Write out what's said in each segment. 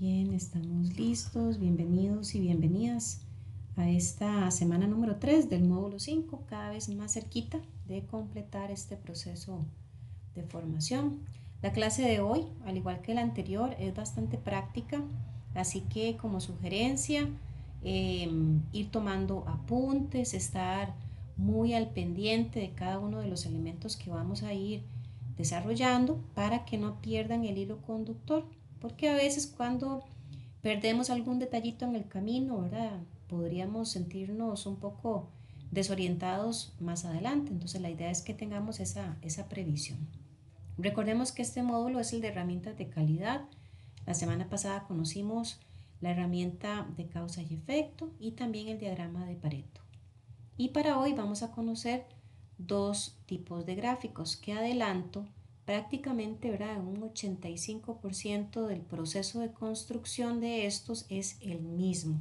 Bien, estamos listos. Bienvenidos y bienvenidas a esta semana número 3 del módulo 5, cada vez más cerquita de completar este proceso de formación. La clase de hoy, al igual que la anterior, es bastante práctica, así que como sugerencia, ir tomando apuntes, estar muy al pendiente de cada uno de los elementos que vamos a ir desarrollando para que no pierdan el hilo conductor, porque a veces cuando perdemos algún detallito en el camino, ¿verdad? Podríamos sentirnos un poco desorientados más adelante. Entonces la idea es que tengamos esa previsión. Recordemos que este módulo es el de herramientas de calidad. La semana pasada conocimos la herramienta de causa y efecto y también el diagrama de Pareto. Y para hoy vamos a conocer dos tipos de gráficos que adelanto prácticamente, ¿verdad? Un 85% del proceso de construcción de estos es el mismo.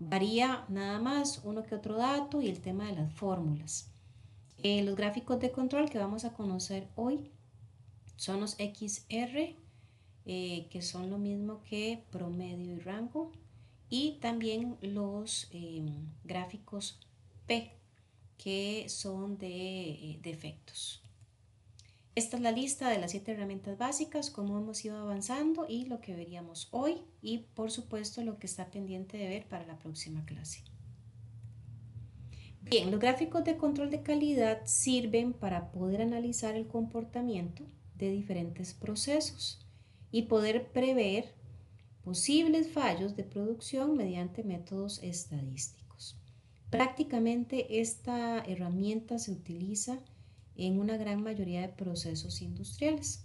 Varía nada más uno que otro dato y el tema de las fórmulas. Los gráficos de control que vamos a conocer hoy son los XR, que son lo mismo que promedio y rango, y también los gráficos P, que son de efectos. Esta es la lista de las 7 herramientas básicas, cómo hemos ido avanzando y lo que veríamos hoy y por supuesto lo que está pendiente de ver para la próxima clase. Bien, los gráficos de control de calidad sirven para poder analizar el comportamiento de diferentes procesos y poder prever posibles fallos de producción mediante métodos estadísticos. Prácticamente esta herramienta se utiliza en una gran mayoría de procesos industriales.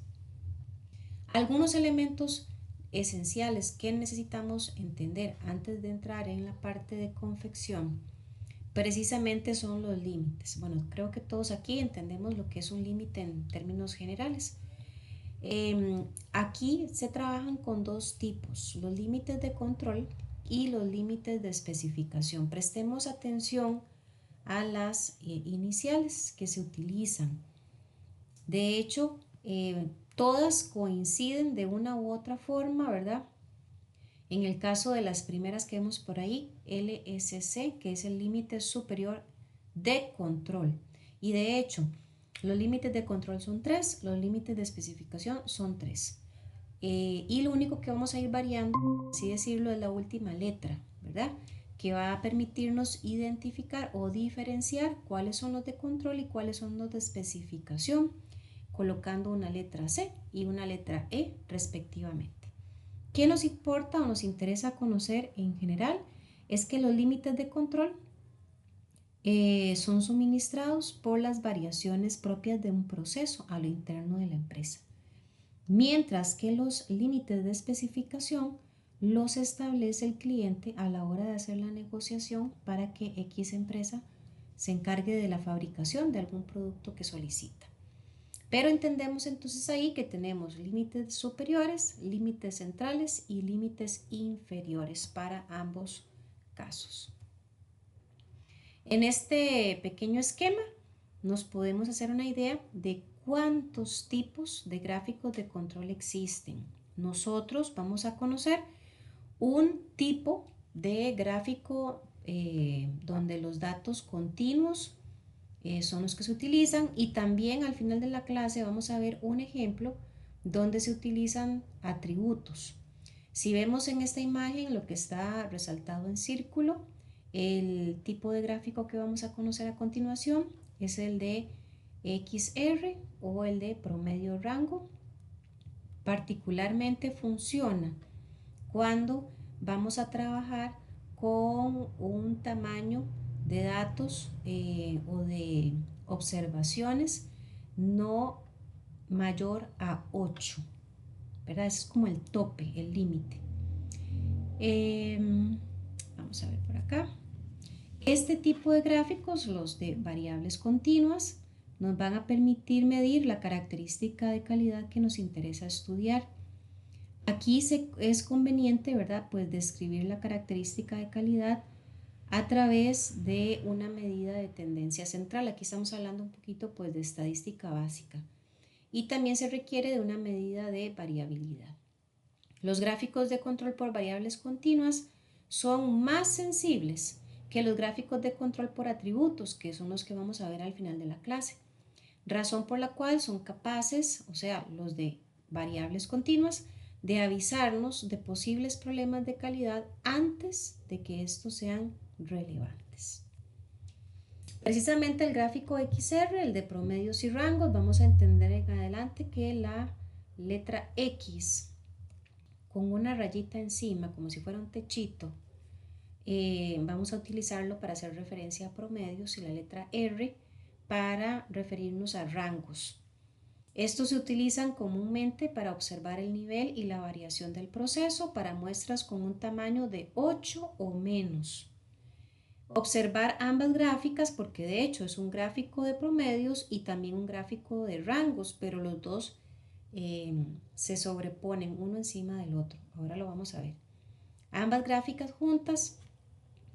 Algunos elementos esenciales que necesitamos entender antes de entrar en la parte de confección precisamente son los límites. Bueno, creo que todos aquí entendemos lo que es un límite en términos generales. Aquí se trabajan con dos tipos, los límites de control y los límites de especificación. Prestemos atención a las iniciales que se utilizan. De hecho, todas coinciden de una u otra forma, ¿verdad? En el caso de las primeras que vemos por ahí, LSC, que es el límite superior de control. Y de hecho, los límites de control son 3, los límites de especificación son 3. Y lo único que vamos a ir variando, así decirlo, es la última letra, ¿verdad? Que va a permitirnos identificar o diferenciar cuáles son los de control y cuáles son los de especificación, colocando una letra C y una letra E respectivamente. ¿Qué nos importa o nos interesa conocer en general? Es que los límites de control son suministrados por las variaciones propias de un proceso a lo interno de la empresa, mientras que los límites de especificación los establece el cliente a la hora de hacer la negociación para que X empresa se encargue de la fabricación de algún producto que solicita. Pero entendemos entonces ahí que tenemos límites superiores, límites centrales y límites inferiores para ambos casos. En este pequeño esquema nos podemos hacer una idea de cuántos tipos de gráficos de control existen. Nosotros vamos a conocer un tipo de gráfico donde los datos continuos son los que se utilizan, y también al final de la clase vamos a ver un ejemplo donde se utilizan atributos. Si vemos en esta imagen lo que está resaltado en círculo, el tipo de gráfico que vamos a conocer a continuación es el de XR o el de promedio rango. Particularmente funciona cuando vamos a trabajar con un tamaño de datos o de observaciones no mayor a 8, ¿verdad? Es como el tope, el límite. Vamos a ver por acá. Este tipo de gráficos, los de variables continuas, nos van a permitir medir la característica de calidad que nos interesa estudiar. Aquí es conveniente, ¿verdad? Pues describir la característica de calidad a través de una medida de tendencia central. Aquí estamos hablando un poquito pues de estadística básica. Y también se requiere de una medida de variabilidad. Los gráficos de control por variables continuas son más sensibles que los gráficos de control por atributos, que son los que vamos a ver al final de la clase. Razón por la cual son capaces, o sea, los de variables continuas, de avisarnos de posibles problemas de calidad antes de que estos sean relevantes. Precisamente el gráfico XR, el de promedios y rangos, vamos a entender en adelante que la letra X con una rayita encima, como si fuera un techito, vamos a utilizarlo para hacer referencia a promedios, y la letra R para referirnos a rangos. Estos se utilizan comúnmente para observar el nivel y la variación del proceso para muestras con un tamaño de 8 o menos. Observar ambas gráficas porque de hecho es un gráfico de promedios y también un gráfico de rangos, pero los dos se sobreponen uno encima del otro. Ahora lo vamos a ver. Ambas gráficas juntas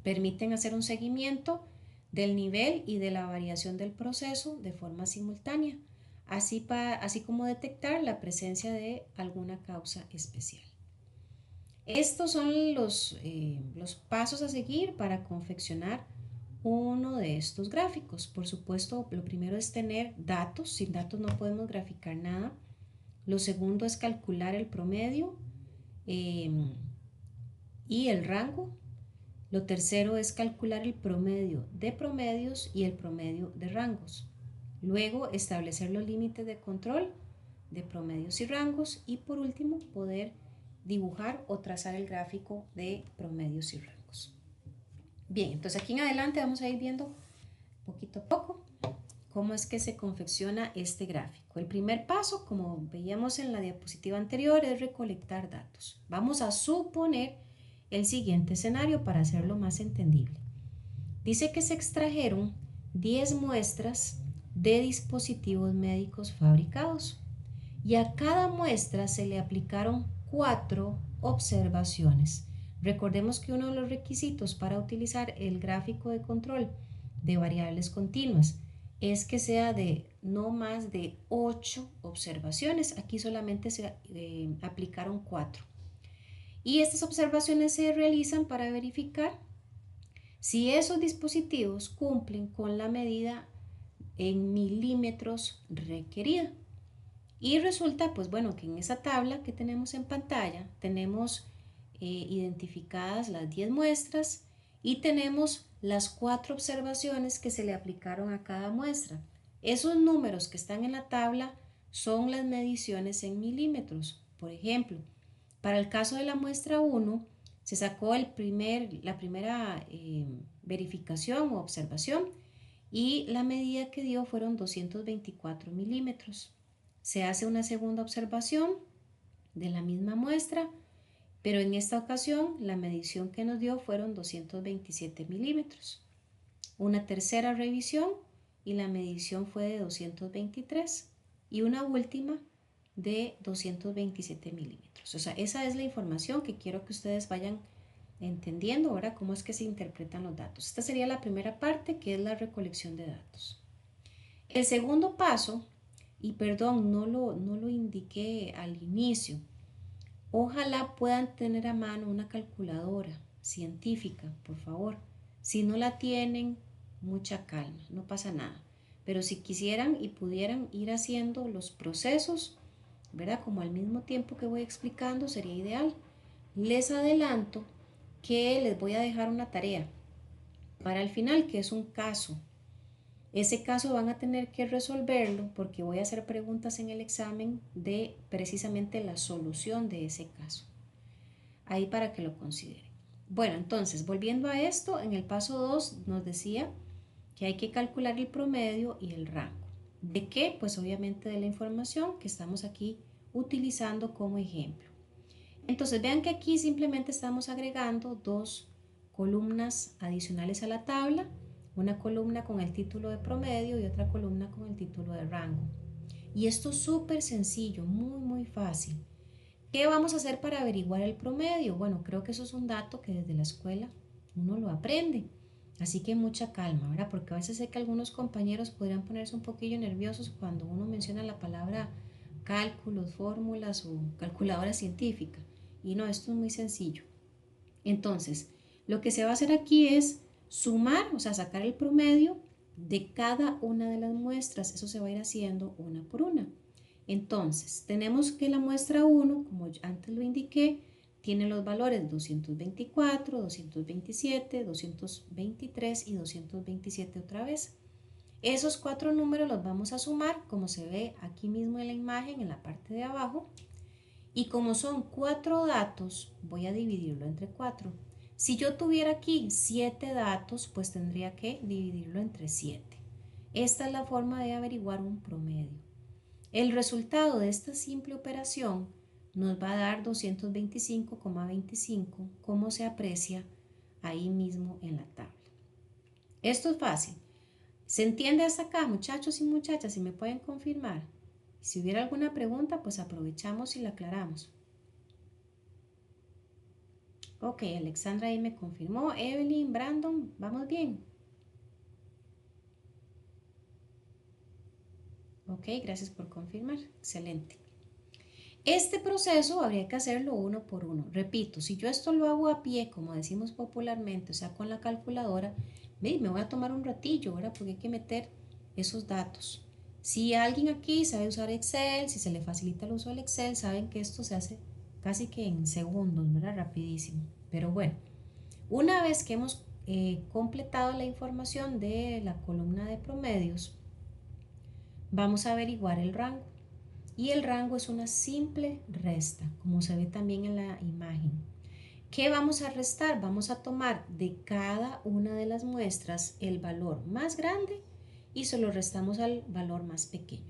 permiten hacer un seguimiento del nivel y de la variación del proceso de forma simultánea, así como detectar la presencia de alguna causa especial. Estos son los pasos a seguir para confeccionar uno de estos gráficos. Por supuesto, lo primero es tener datos. Sin datos no podemos graficar nada. Lo segundo es calcular el promedio y el rango. Lo tercero es calcular el promedio de promedios y el promedio de rangos. Luego, establecer los límites de control de promedios y rangos. Y por último, poder dibujar o trazar el gráfico de promedios y rangos. Bien, entonces aquí en adelante vamos a ir viendo poquito a poco cómo es que se confecciona este gráfico. El primer paso, como veíamos en la diapositiva anterior, es recolectar datos. Vamos a suponer el siguiente escenario para hacerlo más entendible. Dice que se extrajeron 10 muestras de dispositivos médicos fabricados y a cada muestra se le aplicaron 4 observaciones. Recordemos que uno de los requisitos para utilizar el gráfico de control de variables continuas es que sea de no más de 8 observaciones. Aquí solamente se aplicaron 4. Y estas observaciones se realizan para verificar si esos dispositivos cumplen con la medida en milímetros requerida. Y resulta, pues bueno, que en esa tabla que tenemos en pantalla tenemos identificadas las 10 muestras y tenemos las 4 observaciones que se le aplicaron a cada muestra. Esos números que están en la tabla son las mediciones en milímetros. Por ejemplo, para el caso de la muestra 1, se sacó la primera verificación o observación y la medida que dio fueron 224 milímetros. Se hace una segunda observación de la misma muestra, pero en esta ocasión la medición que nos dio fueron 227 milímetros. Una tercera revisión y la medición fue de 223 y una última de 227 milímetros. O sea, esa es la información que quiero que ustedes vayan entendiendo ahora cómo es que se interpretan los datos. Esta sería la primera parte, que es la recolección de datos. El segundo paso, y perdón, no lo indiqué al inicio, ojalá puedan tener a mano una calculadora científica, por favor. Si no la tienen, mucha calma, no pasa nada. Pero si quisieran y pudieran ir haciendo los procesos, ¿verdad? Como al mismo tiempo que voy explicando, sería ideal. Les adelanto que les voy a dejar una tarea para el final, que es un caso. Ese caso van a tener que resolverlo porque voy a hacer preguntas en el examen de precisamente la solución de ese caso. Ahí para que lo consideren. Bueno, entonces, volviendo a esto, en el paso 2 nos decía que hay que calcular el promedio y el rango. ¿De qué? Pues obviamente de la información que estamos aquí utilizando como ejemplo. Entonces vean que aquí simplemente estamos agregando 2 columnas adicionales a la tabla, una columna con el título de promedio y otra columna con el título de rango. Y esto es súper sencillo, muy fácil. ¿Qué vamos a hacer para averiguar el promedio? Bueno, creo que eso es un dato que desde la escuela uno lo aprende. Así que mucha calma, ¿verdad? Porque a veces sé que algunos compañeros podrían ponerse un poquillo nerviosos cuando uno menciona la palabra cálculos, fórmulas o calculadora científica. Y no, esto es muy sencillo. Entonces, lo que se va a hacer aquí es sumar, o sea, sacar el promedio de cada una de las muestras. Eso se va a ir haciendo una por una. Entonces, tenemos que la muestra 1, como antes lo indiqué, tiene los valores 224, 227, 223 y 227 otra vez. Esos 4 números los vamos a sumar, como se ve aquí mismo en la imagen, en la parte de abajo. Y como son 4 datos, voy a dividirlo entre 4. Si yo tuviera aquí 7 datos, pues tendría que dividirlo entre 7. Esta es la forma de averiguar un promedio. El resultado de esta simple operación nos va a dar 225,25, como se aprecia ahí mismo en la tabla. Esto es fácil. ¿Se entiende hasta acá, muchachos y muchachas? Si me pueden confirmar. Si hubiera alguna pregunta, pues aprovechamos y la aclaramos. Ok, Alexandra ahí me confirmó. Evelyn, Brandon, ¿vamos bien? Ok, gracias por confirmar. Excelente. Este proceso habría que hacerlo uno por uno. Repito, si yo esto lo hago a pie, como decimos popularmente, o sea, con la calculadora, me voy a tomar un ratillo, ¿verdad? Porque hay que meter esos datos. Si alguien aquí sabe usar Excel, si se le facilita el uso del Excel, saben que esto se hace casi que en segundos, ¿verdad? Rapidísimo. Pero bueno, una vez que hemos completado la información de la columna de promedios, vamos a averiguar el rango. Y el rango es una simple resta, como se ve también en la imagen. ¿Qué vamos a restar? Vamos a tomar de cada una de las muestras el valor más grande y se lo restamos al valor más pequeño.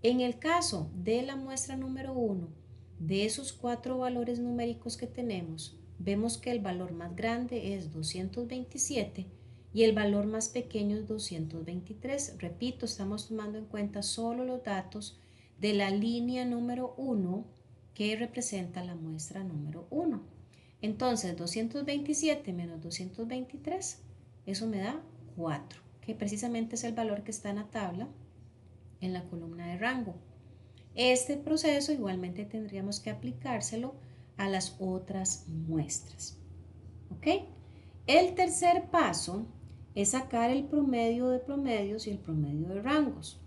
En el caso de la muestra número 1, de esos 4 valores numéricos que tenemos, vemos que el valor más grande es 227 y el valor más pequeño es 223. Repito, estamos tomando en cuenta solo los datos de la línea número 1 que representa la muestra número 1. Entonces, 227 menos 223, eso me da 4, que precisamente es el valor que está en la tabla en la columna de rango. Este proceso igualmente tendríamos que aplicárselo a las otras muestras. ¿Ok? El tercer paso es sacar el promedio de promedios y el promedio de rangos.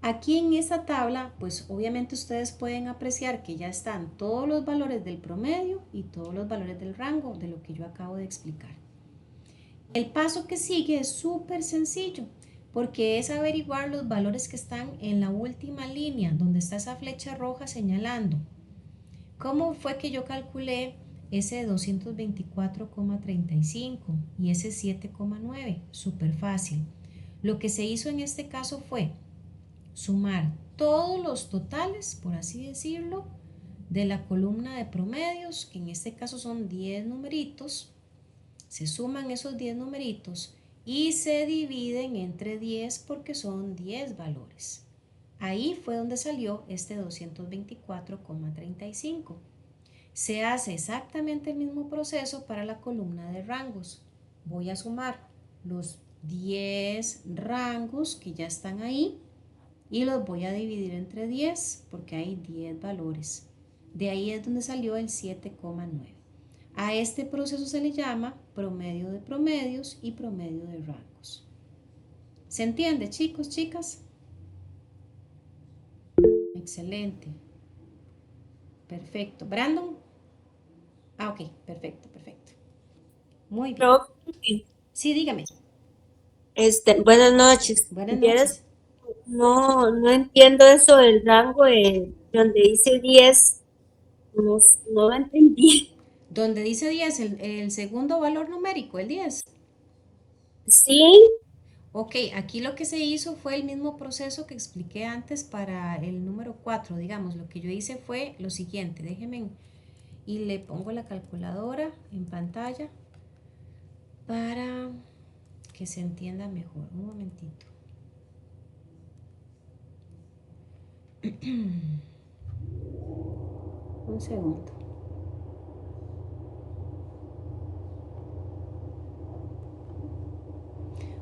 Aquí en esta tabla, pues obviamente ustedes pueden apreciar que ya están todos los valores del promedio y todos los valores del rango de lo que yo acabo de explicar. El paso que sigue es súper sencillo porque es averiguar los valores que están en la última línea donde está esa flecha roja señalando. ¿Cómo fue que yo calculé ese 224,35 y ese 7,9? Súper fácil. Lo que se hizo en este caso fue sumar todos los totales, por así decirlo, de la columna de promedios, que en este caso son 10 numeritos. Se suman esos 10 numeritos y se dividen entre 10 porque son 10 valores. Ahí fue donde salió este 224,35. Se hace exactamente el mismo proceso para la columna de rangos. Voy a sumar los 10 rangos que ya están ahí y los voy a dividir entre 10 porque hay 10 valores. De ahí es donde salió el 7,9. A este proceso se le llama promedio de promedios y promedio de rangos. ¿Se entiende, chicos, chicas? Excelente. Perfecto. Brandon. Ah, ok, perfecto, perfecto. Muy bien. Profe, Sí, dígame. buenas noches. Buenas Vieras, noches. no entiendo eso del rango donde dice 10, no, no lo entendí. Donde dice 10, el segundo valor numérico, el 10. Sí, Ok, aquí lo que se hizo fue el mismo proceso que expliqué antes para el número 4, digamos. Lo que yo hice fue lo siguiente. Déjenme y le pongo la calculadora en pantalla para que se entienda mejor. Un momentito. Un segundo.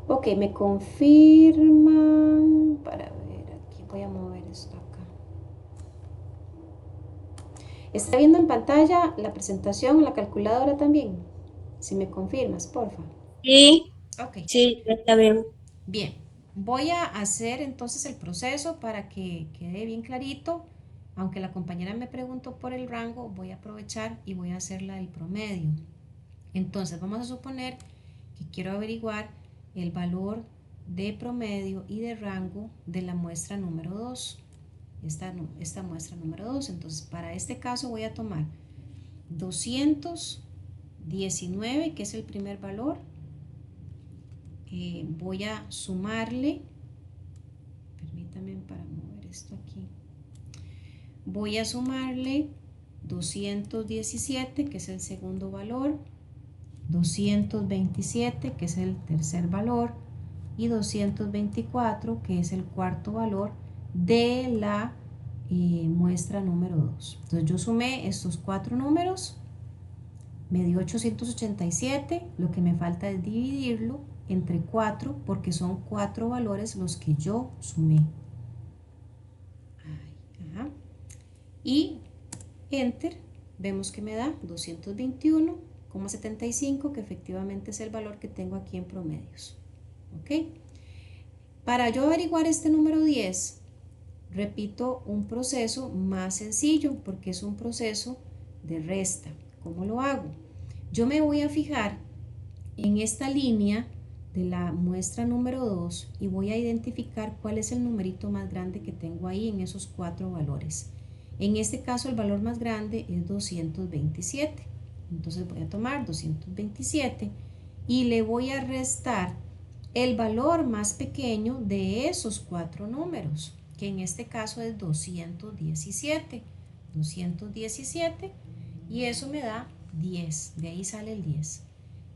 Ok, me confirman. Para ver, aquí voy a mover esto acá. ¿Está viendo en pantalla la presentación, la calculadora también? Si me confirmas, porfa. Sí, Ok, sí, está bien. bien. Voy a hacer entonces el proceso para que quede bien clarito. Aunque la compañera me preguntó por el rango, voy a aprovechar y voy a hacerla del promedio. Entonces vamos a suponer que quiero averiguar el valor de promedio y de rango de la muestra número 2. Esta muestra número 2. Entonces para este caso voy a tomar 219, que es el primer valor. Voy a sumarle, permítame para mover esto aquí, voy a sumarle 217, que es el segundo valor, 227, que es el tercer valor, y 224, que es el cuarto valor de la muestra número 2. Entonces yo sumé estos cuatro números, me dio 887, lo que me falta es dividirlo entre 4 porque son 4 valores los que yo sumé. Ajá. Y enter, vemos que me da 221,75, que efectivamente es el valor que tengo aquí en promedios. ¿Ok? Para yo averiguar este número 10, repito un proceso más sencillo porque es un proceso de resta. ¿Cómo lo hago? Yo me voy a fijar en esta línea de la muestra número 2 y voy a identificar cuál es el numerito más grande que tengo ahí en esos cuatro valores. En este caso el valor más grande es 227. Entonces voy a tomar 227 y le voy a restar el valor más pequeño de esos cuatro números, que en este caso es 217. 217 y eso me da 10, de ahí sale el 10.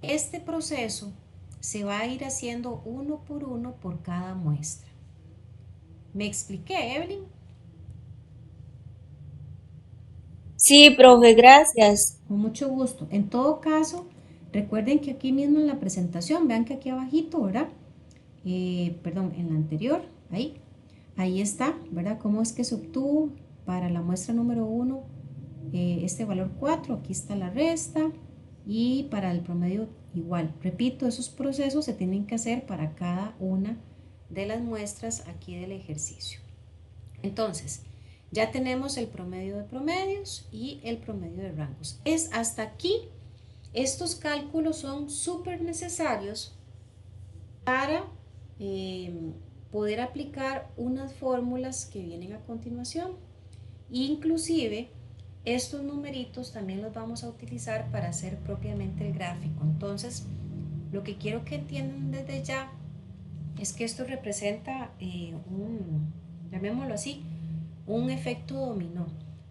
Este proceso se va a ir haciendo uno por cada muestra. ¿Me expliqué, Evelyn? Sí, profe, gracias. Con mucho gusto. En todo caso, recuerden que aquí mismo en la presentación, vean que aquí abajito, ¿verdad? Perdón, en la anterior, ahí está, ¿verdad? Cómo es que se obtuvo para la muestra número 1 este valor 4, aquí está la resta, y para el promedio igual. Repito, esos procesos se tienen que hacer para cada una de las muestras aquí del ejercicio. Entonces, ya tenemos el promedio de promedios y el promedio de rangos. Es hasta aquí, estos cálculos son súper necesarios para eh, poder aplicar unas fórmulas que vienen a continuación. Inclusive, estos numeritos también los vamos a utilizar para hacer propiamente el gráfico. Entonces, lo que quiero que entiendan desde ya es que esto representa llamémoslo así, un efecto dominó.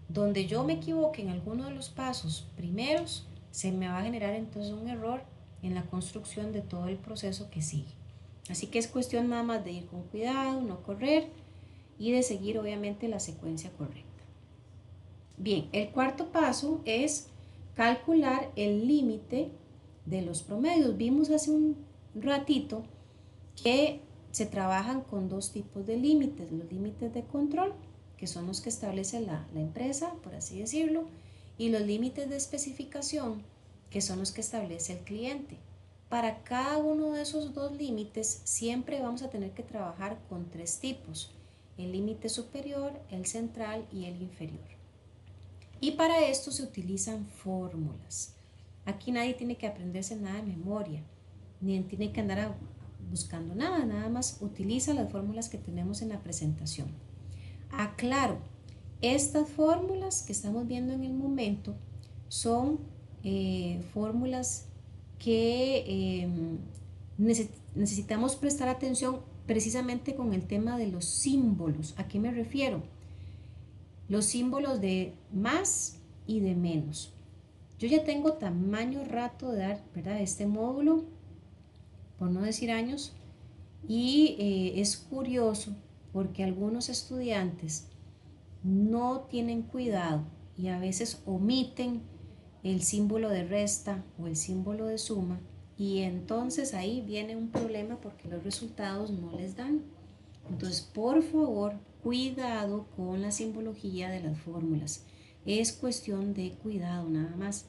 Donde yo me equivoque en alguno de los pasos primeros, se me va a generar entonces un error en la construcción de todo el proceso que sigue. Así que es cuestión nada más de ir con cuidado, no correr y de seguir obviamente la secuencia correcta. Bien, el cuarto paso es calcular el límite de los promedios. Vimos hace un ratito que se trabajan con dos tipos de límites, los límites de control, que son los que establece la empresa, por así decirlo, y los límites de especificación, que son los que establece el cliente. Para cada uno de esos dos límites siempre vamos a tener que trabajar con tres tipos, el límite superior, el central y el inferior. Y para esto se utilizan fórmulas. Aquí nadie tiene que aprenderse nada de memoria, ni tiene que andar buscando nada, nada más utiliza las fórmulas que tenemos en la presentación. Aclaro, estas fórmulas que estamos viendo en el momento son fórmulas que necesitamos prestar atención precisamente con el tema de los símbolos. ¿A qué me refiero? Los símbolos de más y de menos. Yo ya tengo tamaño rato de dar, ¿verdad?, este módulo, por no decir años, y es curioso porque algunos estudiantes no tienen cuidado y a veces omiten el símbolo de resta o el símbolo de suma y entonces ahí viene un problema porque los resultados no les dan. Entonces, por favor, cuidado con la simbología de las fórmulas. es cuestión de cuidado nada más.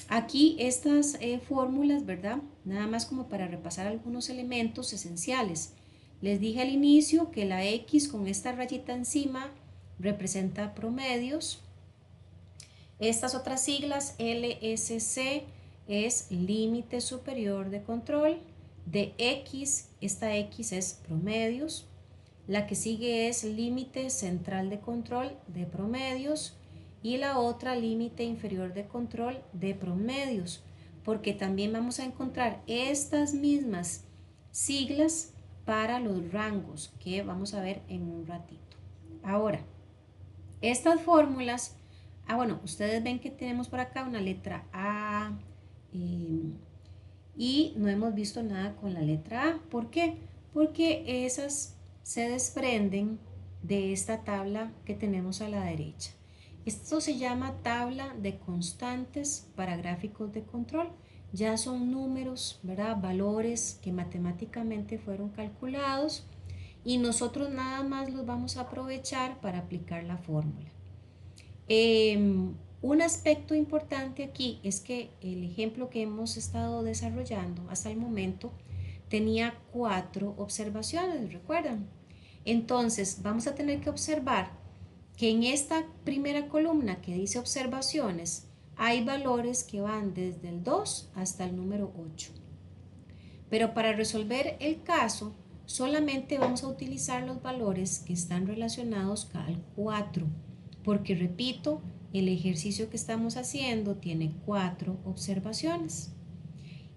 Aquí estas fórmulas, ¿verdad? Nada más como para repasar algunos elementos esenciales. Les dije al inicio que la X con esta rayita encima representa promedios. Estas otras siglas, LSC, es límite superior de control. De X, esta X es promedios. La que sigue es límite central de control de promedios. Y la otra límite inferior de control de promedios. Porque también vamos a encontrar estas mismas siglas para los rangos que vamos a ver en un ratito. Ahora, estas fórmulas, bueno, ustedes ven que tenemos por acá una letra A y no hemos visto nada con la letra A. ¿Por qué? Porque esas se desprenden de esta tabla que tenemos a la derecha. Esto se llama tabla de constantes para gráficos de control. Ya son números, ¿verdad? Valores que matemáticamente fueron calculados y nosotros nada más los vamos a aprovechar para aplicar la fórmula. Un aspecto importante aquí es que el ejemplo que hemos estado desarrollando hasta el momento tenía 4 observaciones, ¿recuerdan? Entonces vamos a tener que observar que en esta primera columna que dice observaciones hay valores que van desde el 2 hasta el número 8. Pero para resolver el caso solamente vamos a utilizar los valores que están relacionados al 4, porque repito, el ejercicio que estamos haciendo tiene 4 observaciones.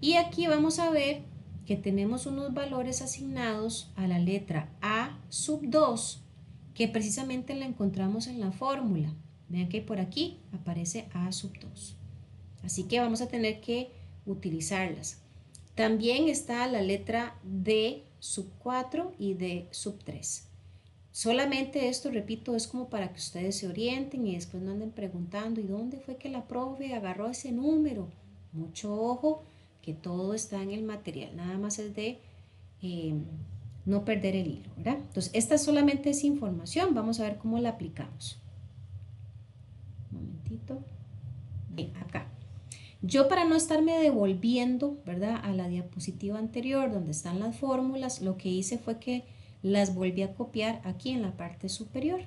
Y aquí vamos a ver que tenemos unos valores asignados a la letra A sub 2, que precisamente la encontramos en la fórmula. Vean que por aquí aparece A sub 2. Así que vamos a tener que utilizarlas. También está la letra D sub 4 y D sub 3. Solamente esto, repito, es como para que ustedes se orienten y después no anden preguntando ¿y dónde fue que la profe agarró ese número? Mucho ojo, que todo está en el material, nada más es de no perder el hilo, ¿verdad? Entonces, esta solamente es información, vamos a ver cómo la aplicamos. Un momentito. Bien, acá. Yo para no estarme devolviendo, ¿verdad?, a la diapositiva anterior donde están las fórmulas, lo que hice fue que las volví a copiar aquí en la parte superior.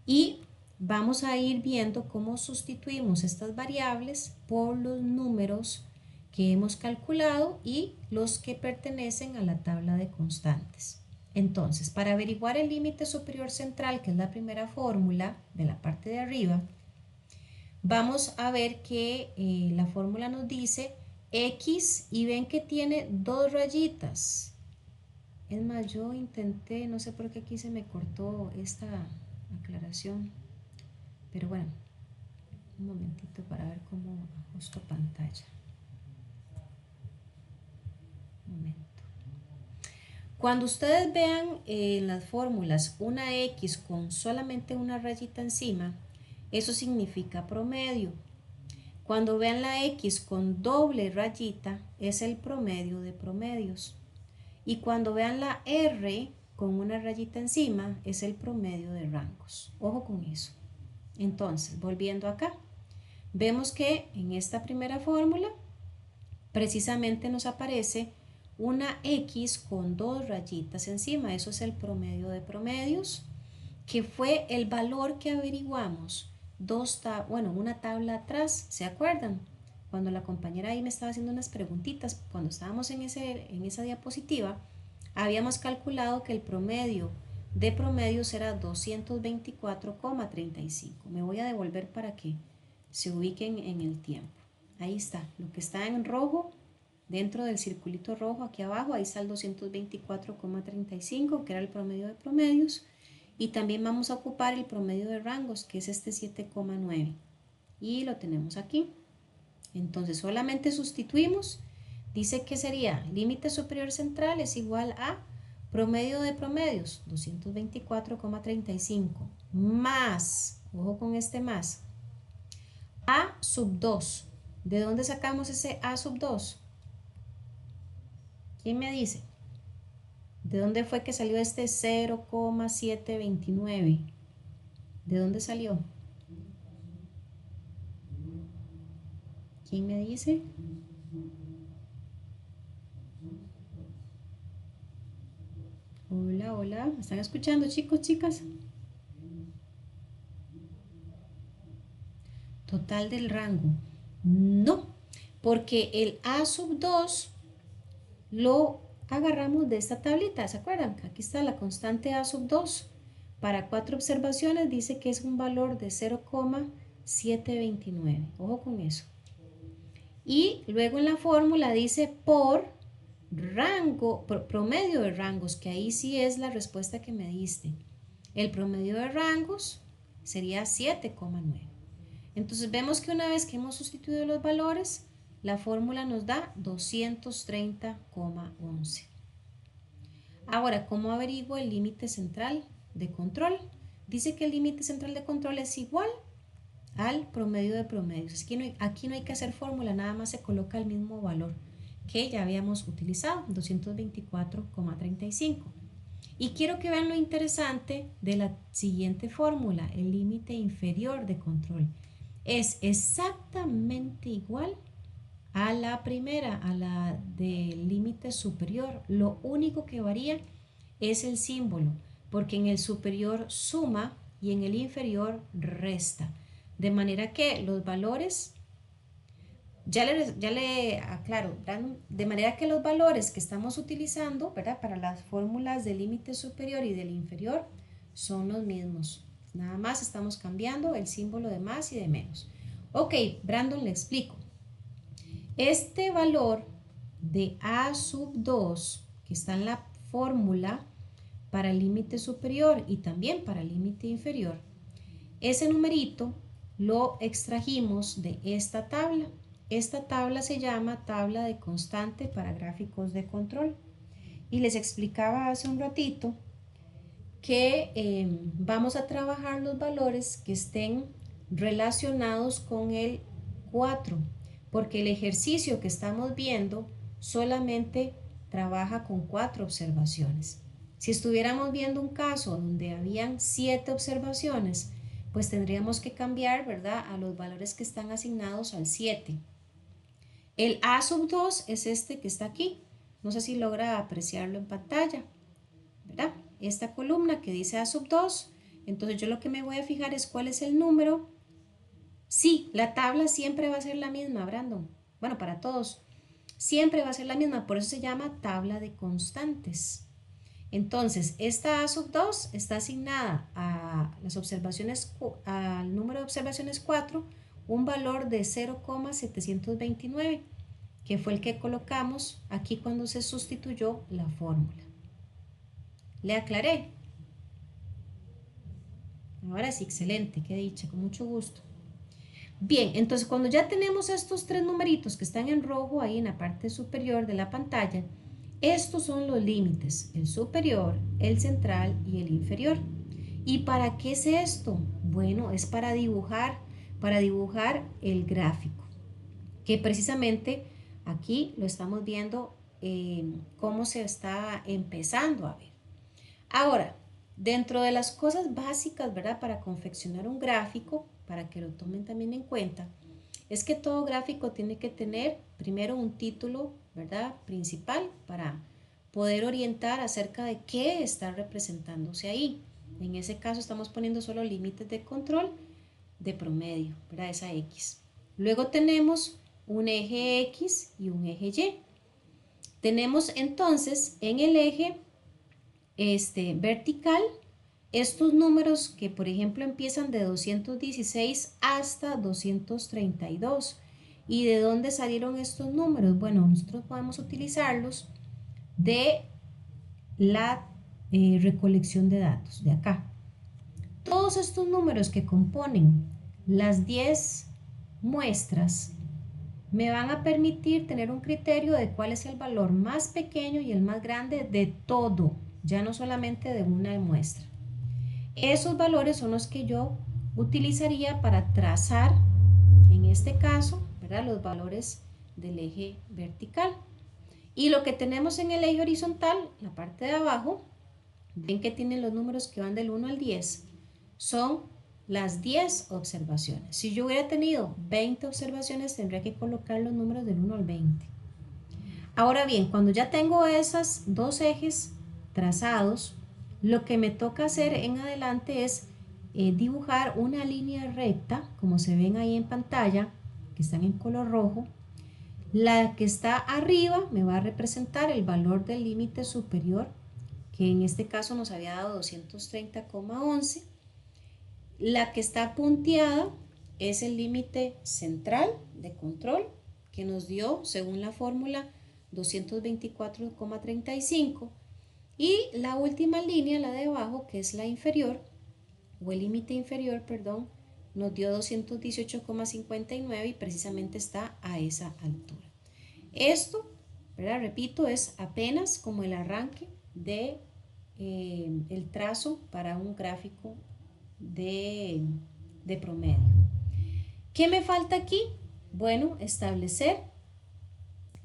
Y vamos a ir viendo cómo sustituimos estas variables por los números que hemos calculado y los que pertenecen a la tabla de constantes. Entonces, para averiguar el límite superior central, que es la primera fórmula de la parte de arriba, vamos a ver que la fórmula nos dice X y ven que tiene 2 rayitas. Es más, yo intenté, no sé por qué aquí se me cortó esta aclaración, pero bueno, un momentito para ver cómo ajusto pantalla. Un momento. Cuando ustedes vean en las fórmulas una X con solamente una rayita encima, eso significa promedio. Cuando vean la X con doble rayita, es el promedio de promedios. Y cuando vean la R con una rayita encima, es el promedio de rangos. Ojo con eso. Entonces, volviendo acá, vemos que en esta primera fórmula, precisamente nos aparece una X con 2 rayitas encima. Eso es el promedio de promedios, que fue el valor que averiguamos una tabla atrás, ¿se acuerdan? Cuando la compañera ahí me estaba haciendo unas preguntitas, cuando estábamos en esa diapositiva, habíamos calculado que el promedio de promedios era 224,35. Me voy a devolver para que se ubiquen en el tiempo. Ahí está, lo que está en rojo, dentro del circulito rojo aquí abajo, ahí está el 224,35, que era el promedio de promedios. Y también vamos a ocupar el promedio de rangos, que es este 7,9. Y lo tenemos aquí. Entonces solamente sustituimos. Dice que sería límite superior central es igual a promedio de promedios, 224,35, más, ojo con este más, A sub 2. ¿De dónde sacamos ese A sub 2? ¿Quién me dice? ¿De dónde fue que salió este 0,729? ¿De dónde salió? ¿Quién me dice? Hola, hola. ¿Me están escuchando, chicos, chicas? Total del rango. No, porque el A sub 2 lo agarramos de esta tablita, ¿se acuerdan? Aquí está la constante A sub 2. Para 4 observaciones dice que es un valor de 0,729. Ojo con eso. Y luego en la fórmula dice por rango, promedio de rangos, que ahí sí es la respuesta que me diste. El promedio de rangos sería 7,9. Entonces vemos que una vez que hemos sustituido los valores, la fórmula nos da 230,11. Ahora, ¿cómo averiguo el límite central de control? Dice que el límite central de control es igual al promedio de promedios. Aquí no hay que hacer fórmula, nada más se coloca el mismo valor que ya habíamos utilizado, 224,35. Y quiero que vean lo interesante de la siguiente fórmula, el límite inferior de control. Es exactamente igual a la primera, a la del límite superior. Lo único que varía es el símbolo, porque en el superior suma y en el inferior resta. De manera que los valores, ya le aclaro, de manera que los valores que estamos utilizando, ¿verdad? Para las fórmulas del límite superior y del inferior son los mismos. Nada más estamos cambiando el símbolo de más y de menos. Ok, Brandon, le explico. Este valor de A sub 2, que está en la fórmula para el límite superior y también para el límite inferior, ese numerito lo extrajimos de esta tabla. Esta tabla se llama tabla de constante para gráficos de control. Y les explicaba hace un ratito que vamos a trabajar los valores que estén relacionados con el 4, porque el ejercicio que estamos viendo solamente trabaja con 4 observaciones. Si estuviéramos viendo un caso donde habían 7 observaciones, pues tendríamos que cambiar, ¿verdad?, a los valores que están asignados al 7. El A sub 2 es este que está aquí. No sé si logra apreciarlo en pantalla, ¿verdad? Esta columna que dice A sub 2. Entonces yo lo que me voy a fijar es cuál es el número. Sí, la tabla siempre va a ser la misma, Brandon. Bueno, para todos. Siempre va a ser la misma, por eso se llama tabla de constantes. Entonces, esta A sub 2 está asignada a las observaciones, al número de observaciones 4, un valor de 0,729, que fue el que colocamos aquí cuando se sustituyó la fórmula. ¿Le aclaré? Ahora sí, excelente, qué dicha, con mucho gusto. Bien, entonces cuando ya tenemos estos 3 numeritos que están en rojo ahí en la parte superior de la pantalla, estos son los límites, el superior, el central y el inferior. ¿Y para qué es esto? Bueno, es para dibujar el gráfico, que precisamente aquí lo estamos viendo cómo se está empezando a ver. Ahora, dentro de las cosas básicas, ¿verdad? Para confeccionar un gráfico, para que lo tomen también en cuenta, es que todo gráfico tiene que tener primero un título, ¿verdad?, principal para poder orientar acerca de qué está representándose ahí. En ese caso estamos poniendo solo límites de control de promedio, ¿verdad?, esa X. Luego tenemos un eje X y un eje Y. Tenemos entonces en el eje vertical estos números que por ejemplo empiezan de 216 hasta 232. ¿Y de dónde salieron estos números? Bueno, nosotros podemos utilizarlos de la recolección de datos, de acá. Todos estos números que componen las 10 muestras me van a permitir tener un criterio de cuál es el valor más pequeño y el más grande de todo, ya no solamente de una muestra. Esos valores son los que yo utilizaría para trazar, en este caso, ¿verdad?, los valores del eje vertical. Y lo que tenemos en el eje horizontal, la parte de abajo, ven que tienen los números que van del 1 al 10, son las 10 observaciones. Si yo hubiera tenido 20 observaciones, tendría que colocar los números del 1 al 20. Ahora bien, cuando ya tengo esos dos ejes trazados, lo que me toca hacer en adelante es dibujar una línea recta, como se ven ahí en pantalla, que están en color rojo. La que está arriba me va a representar el valor del límite superior, que en este caso nos había dado 230,11. La que está punteada es el límite central de control, que nos dio, según la fórmula, 224,35. Y la última línea, la de abajo, que es la inferior, o el límite inferior, perdón, nos dio 218,59 y precisamente está a esa altura. Esto, ¿verdad? Repito, es apenas como el arranque de el trazo para un gráfico de promedio. ¿Qué me falta aquí? Bueno, establecer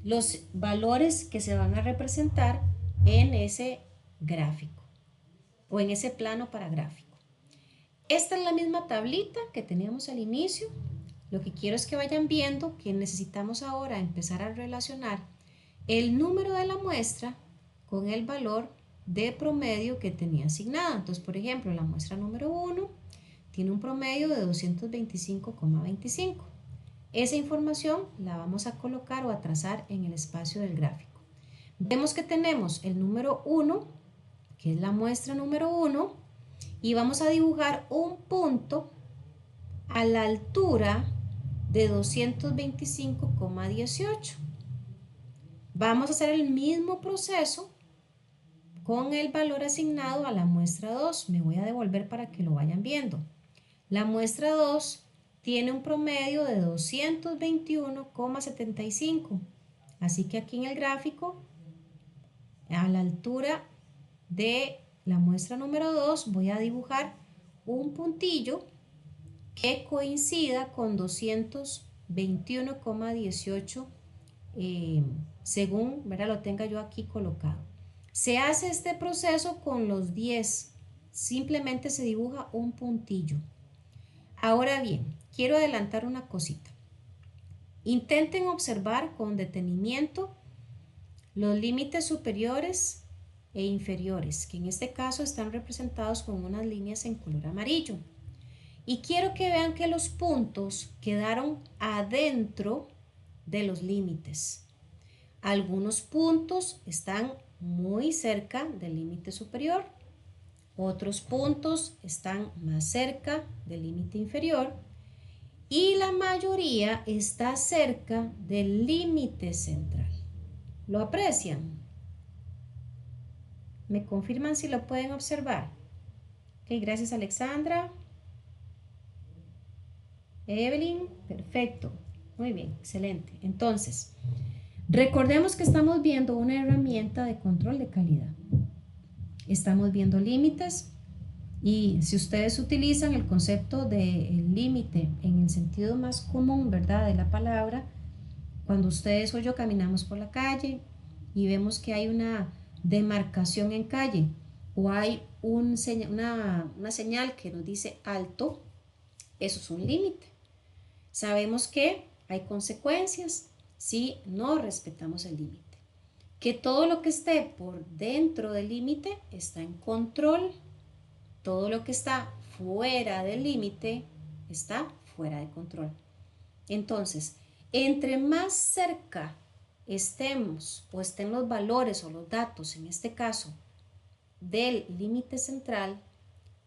los valores que se van a representar en ese gráfico o en ese plano para gráfico. Esta es la misma tablita que teníamos al inicio. Lo que quiero es que vayan viendo que necesitamos ahora empezar a relacionar el número de la muestra con el valor de promedio que tenía asignada. Entonces, por ejemplo, la muestra número 1 tiene un promedio de 225,25. Esa información la vamos a colocar o a trazar en el espacio del gráfico. Vemos que tenemos el número 1, que es la muestra número 1, y vamos a dibujar un punto a la altura de 225,18. Vamos a hacer el mismo proceso con el valor asignado a la muestra 2. Me voy a devolver para que lo vayan viendo. La muestra 2 tiene un promedio de 221,75. Así que aquí en el gráfico, a la altura de la muestra número 2, voy a dibujar un puntillo que coincida con 221,18 según, ¿verdad?, lo tenga yo aquí colocado. Se hace este proceso con los 10. Simplemente se dibuja un puntillo. Ahora bien, quiero adelantar una cosita. Intenten observar con detenimiento los límites superiores e inferiores, que en este caso están representados con unas líneas en color amarillo. Y quiero que vean que los puntos quedaron adentro de los límites. Algunos puntos están muy cerca del límite superior, otros puntos están más cerca del límite inferior y la mayoría está cerca del límite central. ¿Lo aprecian? ¿Me confirman si lo pueden observar? Ok, gracias Alexandra. Evelyn, perfecto. Muy bien, excelente. Entonces, recordemos que estamos viendo una herramienta de control de calidad. Estamos viendo límites y si ustedes utilizan el concepto del límite en el sentido más común, ¿verdad?, de la palabra, cuando ustedes o yo caminamos por la calle y vemos que hay una demarcación en calle o hay una señal que nos dice alto, eso es un límite. Sabemos que hay consecuencias si no respetamos el límite. Que todo lo que esté por dentro del límite está en control, todo lo que está fuera del límite está fuera de control. Entonces, entre más cerca estemos o estén los valores o los datos, en este caso, del límite central,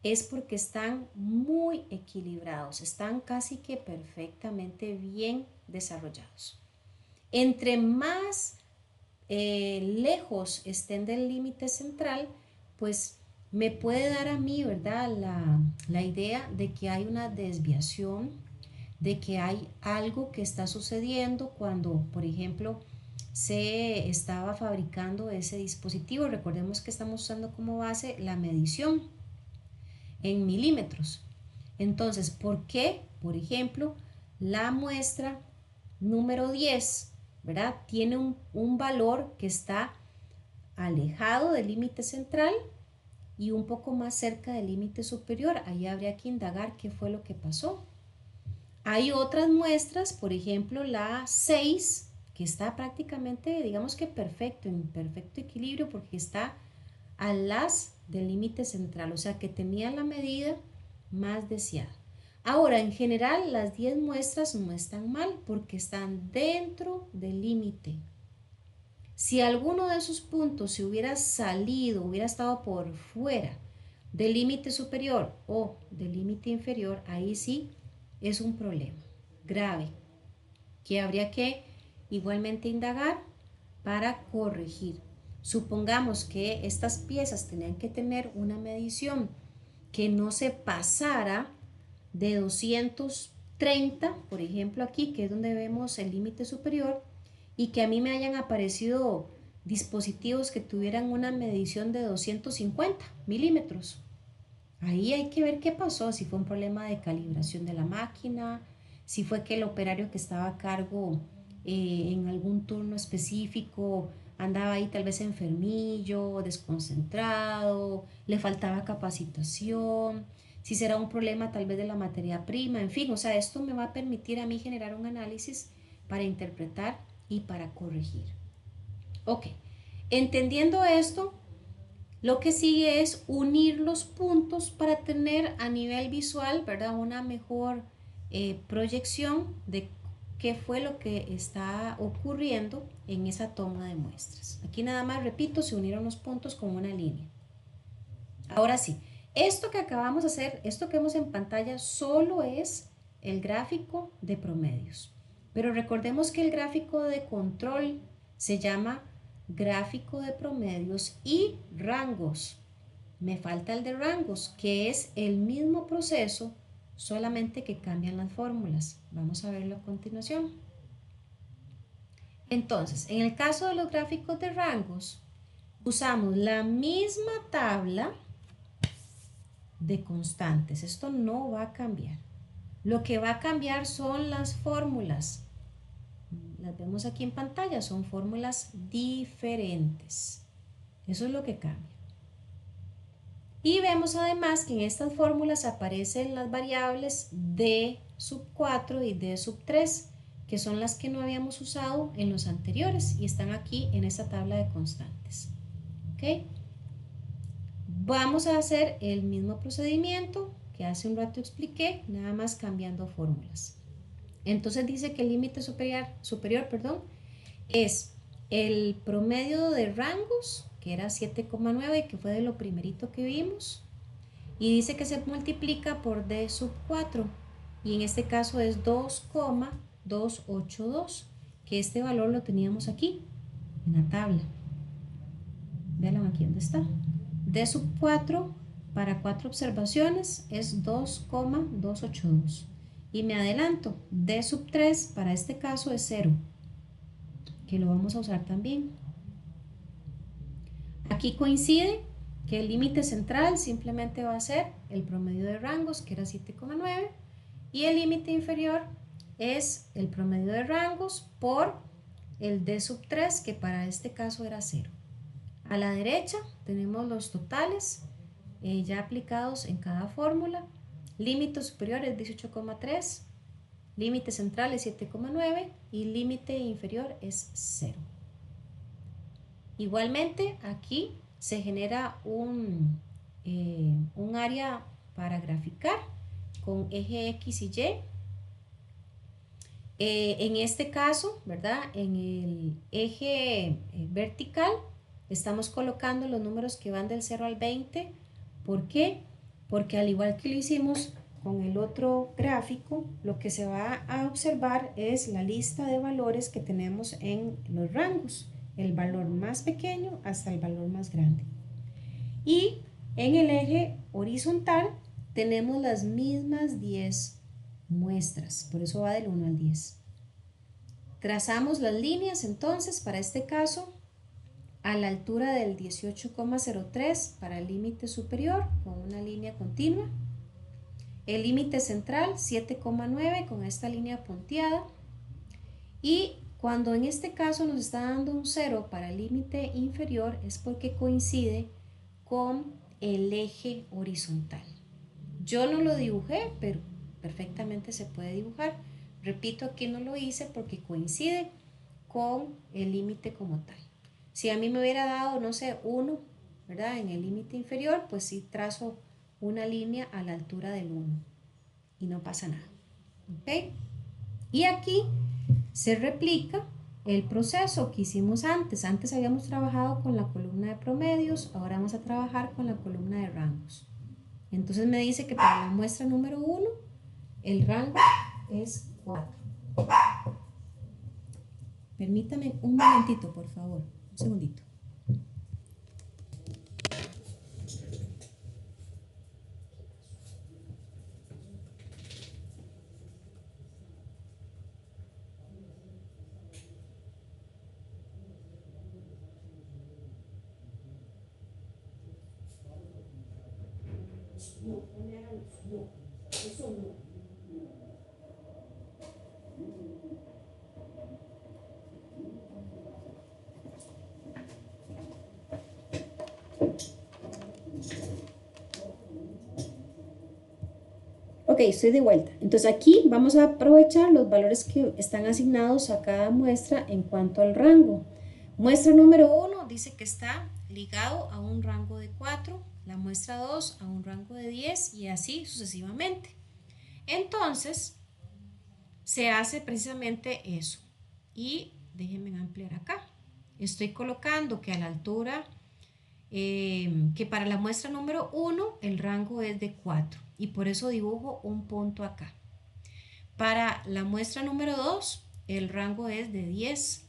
es porque están muy equilibrados, están casi que perfectamente bien desarrollados. Entre más lejos estén del límite central, pues me puede dar a mí, ¿verdad?, la idea de que hay una desviación, de que hay algo que está sucediendo cuando, por ejemplo, se estaba fabricando ese dispositivo. Recordemos que estamos usando como base la medición en milímetros. Entonces, ¿por qué, por ejemplo, la muestra número 10, ¿verdad?, tiene un valor que está alejado del límite central y un poco más cerca del límite superior. Ahí habría que indagar qué fue lo que pasó. Hay otras muestras, por ejemplo la 6, que está prácticamente, digamos que perfecto, en perfecto equilibrio porque está a las del límite central, o sea que tenía la medida más deseada. Ahora, en general, las 10 muestras no están mal porque están dentro del límite. Si alguno de esos puntos se hubiera salido, hubiera estado por fuera del límite superior o del límite inferior, ahí sí es un problema grave que habría que igualmente indagar para corregir. Supongamos que estas piezas tenían que tener una medición que no se pasara de 230, por ejemplo aquí, que es donde vemos el límite superior, y que a mí me hayan aparecido dispositivos que tuvieran una medición de 250 milímetros. Ahí hay que ver qué pasó, si fue un problema de calibración de la máquina, si fue que el operario que estaba a cargo en algún turno específico andaba ahí tal vez enfermillo, desconcentrado, le faltaba capacitación, si será un problema tal vez de la materia prima, en fin, o sea, esto me va a permitir a mí generar un análisis para interpretar y para corregir. Ok, entendiendo esto, lo que sigue es unir los puntos para tener a nivel visual, ¿verdad? Una mejor proyección de qué fue lo que está ocurriendo en esa toma de muestras. Aquí nada más, repito, se unieron los puntos con una línea. Ahora sí, esto que acabamos de hacer, esto que vemos en pantalla, solo es el gráfico de promedios. Pero recordemos que el gráfico de control se llama gráfico de promedios y rangos. Me falta el de rangos, que es el mismo proceso, solamente que cambian las fórmulas. Vamos a verlo a continuación. Entonces, en el caso de los gráficos de rangos, usamos la misma tabla de constantes. Esto no va a cambiar. Lo que va a cambiar son las fórmulas. Las vemos aquí en pantalla, son fórmulas diferentes. Eso es lo que cambia. Y vemos además que en estas fórmulas aparecen las variables d sub 4 y d sub 3, que son las que no habíamos usado en los anteriores y están aquí en esta tabla de constantes. ¿Ok? Vamos a hacer el mismo procedimiento que hace un rato expliqué, nada más cambiando fórmulas. Entonces dice que el límite superior, es el promedio de rangos, que era 7,9, que fue de lo primerito que vimos, y dice que se multiplica por d sub 4, y en este caso es 2,282, que este valor lo teníamos aquí, en la tabla. Vean aquí donde está. D sub 4 para 4 observaciones es 2,282. Y me adelanto, D sub 3 para este caso es 0, que lo vamos a usar también. Aquí coincide que el límite central simplemente va a ser el promedio de rangos, que era 7,9, y el límite inferior es el promedio de rangos por el D sub 3, que para este caso era 0. A la derecha tenemos los totales ya aplicados en cada fórmula. Límite superior es 18,3, límite central es 7,9 y límite inferior es 0. Igualmente aquí se genera un área para graficar con eje X y Y. En este caso, ¿verdad? En el eje vertical estamos colocando los números que van del 0 al 20. ¿Por qué? Porque al igual que lo hicimos con el otro gráfico, lo que se va a observar es la lista de valores que tenemos en los rangos, el valor más pequeño hasta el valor más grande. Y en el eje horizontal tenemos las mismas 10 muestras, por eso va del 1 al 10. Trazamos las líneas entonces para este caso a la altura del 18,03 para el límite superior con una línea continua, el límite central 7,9 con esta línea punteada, y cuando en este caso nos está dando un 0 para el límite inferior es porque coincide con el eje horizontal. Yo no lo dibujé, pero perfectamente se puede dibujar. Repito, aquí no lo hice porque coincide con el límite como tal. Si a mí me hubiera dado, no sé, 1, ¿verdad? En el límite inferior, pues sí trazo una línea a la altura del 1 y no pasa nada. ¿Ok? Y aquí se replica el proceso que hicimos antes. Antes habíamos trabajado con la columna de promedios, ahora vamos a trabajar con la columna de rangos. Entonces me dice que para la muestra número 1, el rango es 4. Permítame un momentito, por favor. Un segundito. Ok, estoy de vuelta. Entonces aquí vamos a aprovechar los valores que están asignados a cada muestra en cuanto al rango. Muestra número 1 dice que está ligado a un rango de 4, la muestra 2 a un rango de 10 y así sucesivamente. Entonces, se hace precisamente eso. Y déjenme ampliar acá. Estoy colocando que a la altura, que para la muestra número 1 el rango es de 4 y por eso dibujo un punto acá. Para la muestra número 2 el rango es de 10,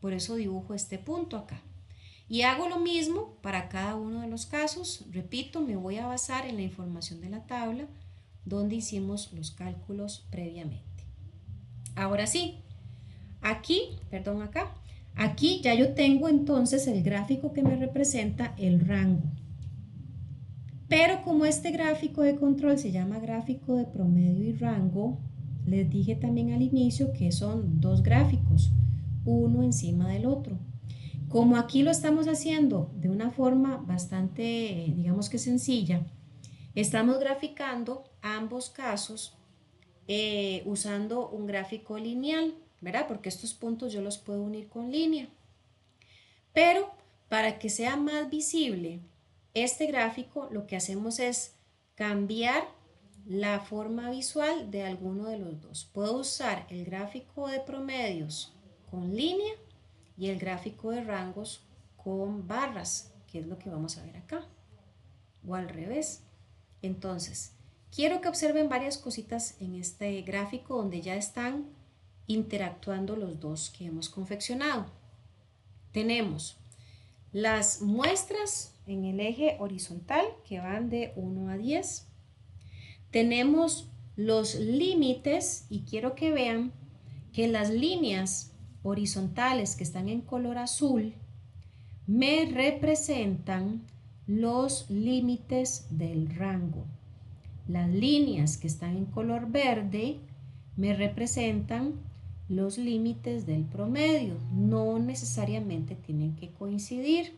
por eso dibujo este punto acá. Y hago lo mismo para cada uno de los casos. Repito, me voy a basar en la información de la tabla donde hicimos los cálculos previamente. Ahora sí, aquí ya yo tengo entonces el gráfico que me representa el rango. Pero como este gráfico de control se llama gráfico de promedio y rango, les dije también al inicio que son dos gráficos, uno encima del otro. Como aquí lo estamos haciendo de una forma bastante, digamos que sencilla, estamos graficando ambos casos usando un gráfico lineal, ¿verdad? Porque estos puntos yo los puedo unir con línea. Pero para que sea más visible este gráfico, lo que hacemos es cambiar la forma visual de alguno de los dos. Puedo usar el gráfico de promedios con línea y el gráfico de rangos con barras, que es lo que vamos a ver acá, o al revés. Entonces, quiero que observen varias cositas en este gráfico donde ya están interactuando los dos que hemos confeccionado. Tenemos las muestras en el eje horizontal que van de 1 a 10. Tenemos los límites y quiero que vean que las líneas horizontales que están en color azul me representan los límites del rango. Las líneas que están en color verde me representan los límites del promedio. No necesariamente tienen que coincidir.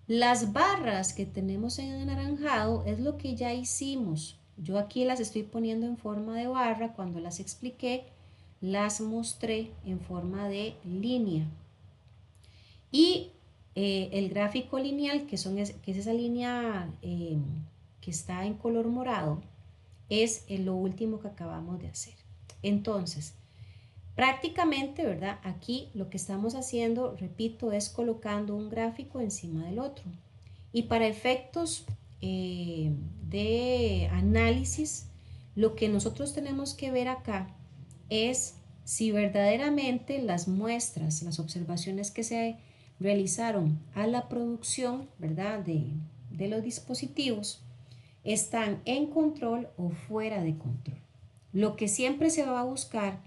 Las barras que tenemos en anaranjado es lo que ya hicimos. Yo aquí las estoy poniendo en forma de barra. Cuando las expliqué, las mostré en forma de línea. Y el gráfico lineal, que es esa línea que está en color morado, es lo último que acabamos de hacer. Entonces, prácticamente, ¿verdad? Aquí lo que estamos haciendo, repito, es colocando un gráfico encima del otro. Y para efectos de análisis, lo que nosotros tenemos que ver acá es si verdaderamente las muestras, las observaciones que se realizaron a la producción, ¿verdad? de los dispositivos, están en control o fuera de control. Lo que siempre se va a buscar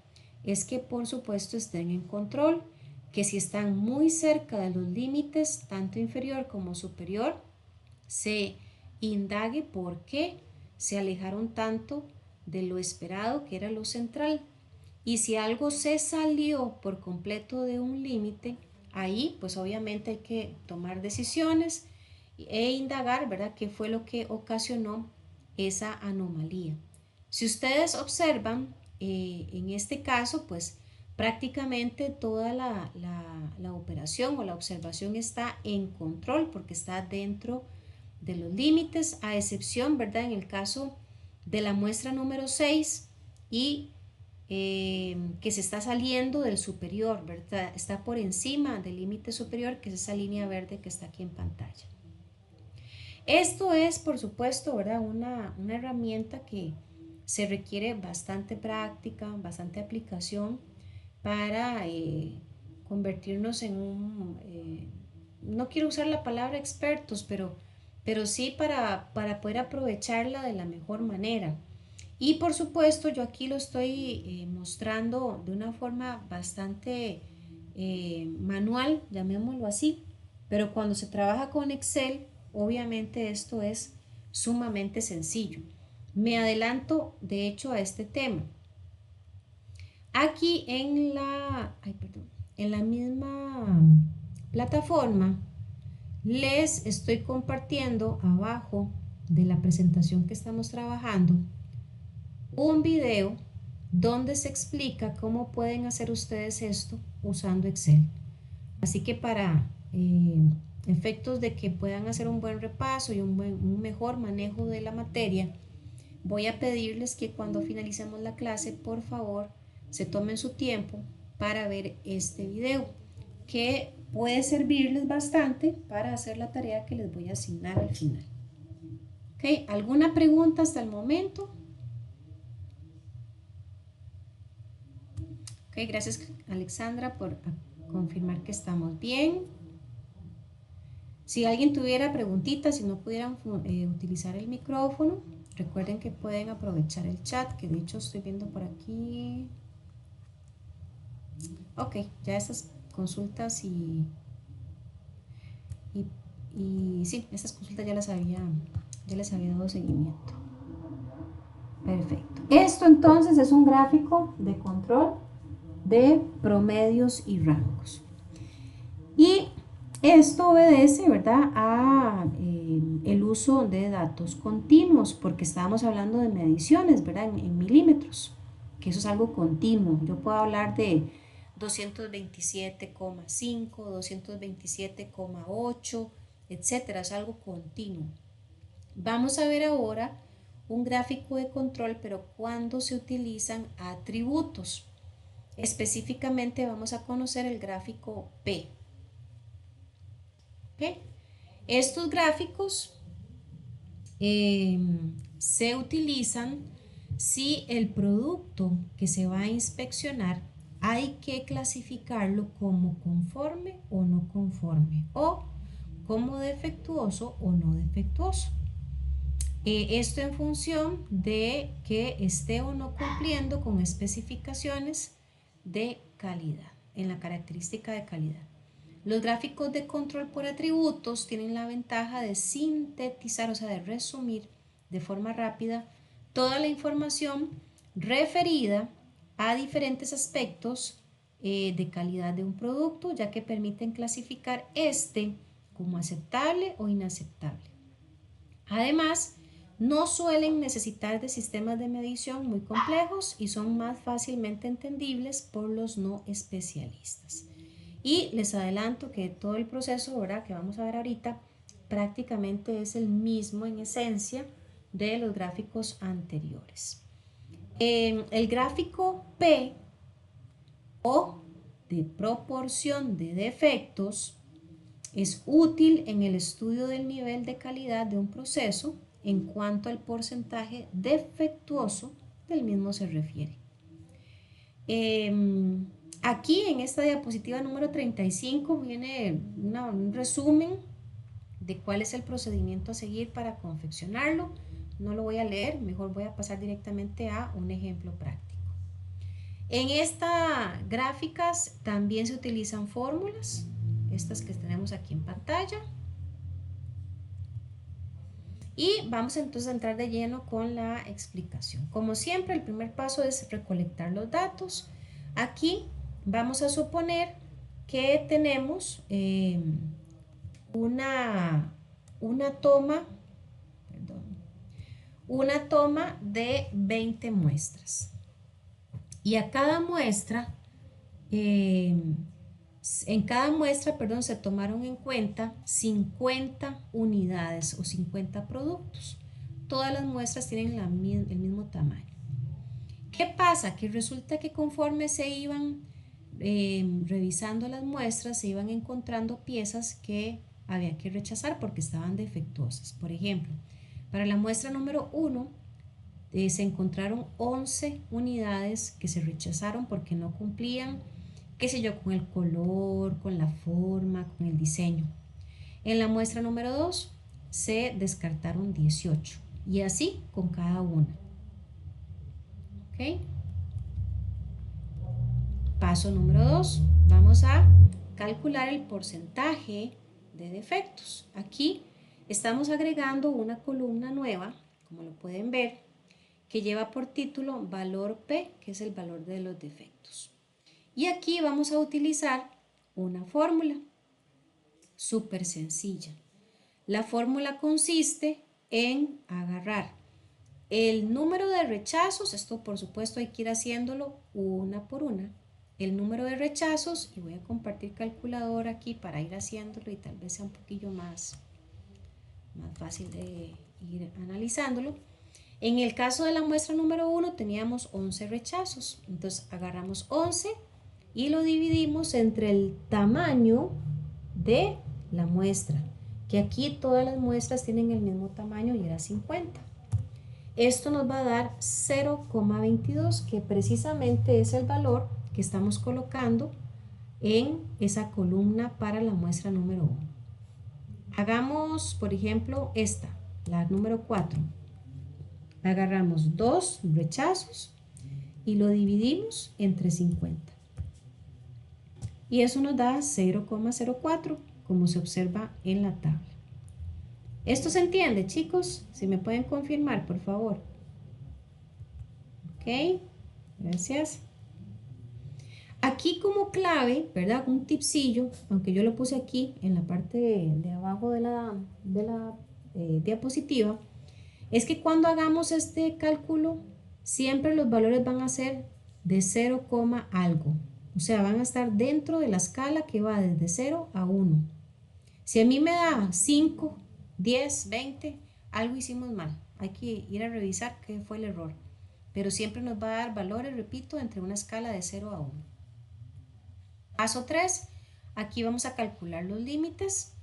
es que por supuesto estén en control, que si están muy cerca de los límites, tanto inferior como superior, se indague por qué se alejaron tanto de lo esperado, que era lo central. Y si algo se salió por completo de un límite, ahí pues obviamente hay que tomar decisiones e indagar, ¿verdad?, qué fue lo que ocasionó esa anomalía. Si ustedes observan, en este caso, pues prácticamente toda la operación o la observación está en control porque está dentro de los límites, a excepción, ¿verdad?, en el caso de la muestra número 6 y que se está saliendo del superior, ¿verdad? Está por encima del límite superior, que es esa línea verde que está aquí en pantalla. Esto es, por supuesto, ¿verdad?, una herramienta que se requiere bastante práctica, bastante aplicación para convertirnos en no quiero usar la palabra expertos, pero sí para poder aprovecharla de la mejor manera. Y por supuesto, yo aquí lo estoy mostrando de una forma bastante manual, llamémoslo así, pero cuando se trabaja con Excel, obviamente esto es sumamente sencillo. Me adelanto, de hecho, a este tema. Aquí en la misma plataforma, les estoy compartiendo abajo de la presentación que estamos trabajando un video donde se explica cómo pueden hacer ustedes esto usando Excel. Así que para efectos de que puedan hacer un buen repaso y un mejor manejo de la materia, voy a pedirles que cuando finalicemos la clase, por favor, se tomen su tiempo para ver este video, que puede servirles bastante para hacer la tarea que les voy a asignar al final. ¿Ok? ¿Alguna pregunta hasta el momento? Ok, gracias Alexandra por confirmar que estamos bien. Si alguien tuviera preguntitas, si no pudieran utilizar el micrófono, recuerden que pueden aprovechar el chat, que de hecho estoy viendo por aquí. Ok, ya estas consultas y sí, estas consultas ya les había dado seguimiento. Perfecto. Esto entonces es un gráfico de control de promedios y rangos. Y esto obedece, ¿verdad?, a el uso de datos continuos, porque estábamos hablando de mediciones, ¿verdad?, en milímetros, que eso es algo continuo. Yo puedo hablar de 227,5, 227,8, etcétera, es algo continuo. Vamos a ver ahora un gráfico de control, pero cuando se utilizan atributos. Específicamente vamos a conocer el gráfico P. ¿Okay? Estos gráficos se utilizan si el producto que se va a inspeccionar hay que clasificarlo como conforme o no conforme, o como defectuoso o no defectuoso. Esto en función de que esté o no cumpliendo con especificaciones de calidad, en la característica de calidad. Los gráficos de control por atributos tienen la ventaja de sintetizar, o sea, de resumir de forma rápida toda la información referida a diferentes aspectos de calidad de un producto, ya que permiten clasificar este como aceptable o inaceptable. Además, no suelen necesitar de sistemas de medición muy complejos y son más fácilmente entendibles por los no especialistas. Y les adelanto que todo el proceso, ¿verdad?, que vamos a ver ahorita prácticamente es el mismo en esencia de los gráficos anteriores. El gráfico P o de proporción de defectos es útil en el estudio del nivel de calidad de un proceso en cuanto al porcentaje defectuoso del mismo se refiere. Aquí en esta diapositiva número 35 viene un resumen de cuál es el procedimiento a seguir para confeccionarlo. No lo voy a leer, mejor voy a pasar directamente a un ejemplo práctico. En estas gráficas también se utilizan fórmulas, estas que tenemos aquí en pantalla. Y vamos entonces a entrar de lleno con la explicación. Como siempre, el primer paso es recolectar los datos. Aquí vamos a suponer que tenemos una una toma, perdón, una toma de 20 muestras. Y a cada muestra, en cada muestra, perdón, se tomaron en cuenta 50 unidades o 50 productos. Todas las muestras tienen el mismo tamaño. ¿Qué pasa? Que resulta que conforme se iban revisando las muestras, se iban encontrando piezas que había que rechazar porque estaban defectuosas. Por ejemplo, para la muestra número 1, se encontraron 11 unidades que se rechazaron porque no cumplían, qué sé yo, con el color, con la forma, con el diseño. En la muestra número 2 se descartaron 18 y así con cada una. ¿Ok? Paso número 2, vamos a calcular el porcentaje de defectos. Aquí estamos agregando una columna nueva, como lo pueden ver, que lleva por título valor P, que es el valor de los defectos. Y aquí vamos a utilizar una fórmula súper sencilla. La fórmula consiste en agarrar el número de rechazos, esto por supuesto hay que ir haciéndolo una por una, el número de rechazos, y voy a compartir calculadora aquí para ir haciéndolo y tal vez sea un poquillo más fácil de ir analizándolo. En el caso de la muestra número 1 teníamos 11 rechazos, entonces agarramos 11 y lo dividimos entre el tamaño de la muestra, que aquí todas las muestras tienen el mismo tamaño y era 50. Esto nos va a dar 0,22, que precisamente es el valor que estamos colocando en esa columna para la muestra número 1. Hagamos, por ejemplo, esta, la número 4. Agarramos 2 rechazos y lo dividimos entre 50. Y eso nos da 0,04, como se observa en la tabla. ¿Esto se entiende, chicos? Si me pueden confirmar, por favor. Ok, gracias. Aquí como clave, ¿verdad? Un tipsillo, aunque yo lo puse aquí en la parte de abajo de la diapositiva, es que cuando hagamos este cálculo, siempre los valores van a ser de 0, algo. O sea, van a estar dentro de la escala que va desde 0 a 1. Si a mí me da 5, 10, 20, algo hicimos mal. Hay que ir a revisar qué fue el error. Pero siempre nos va a dar valores, repito, entre una escala de 0 a 1. Paso 3, aquí vamos a calcular los límites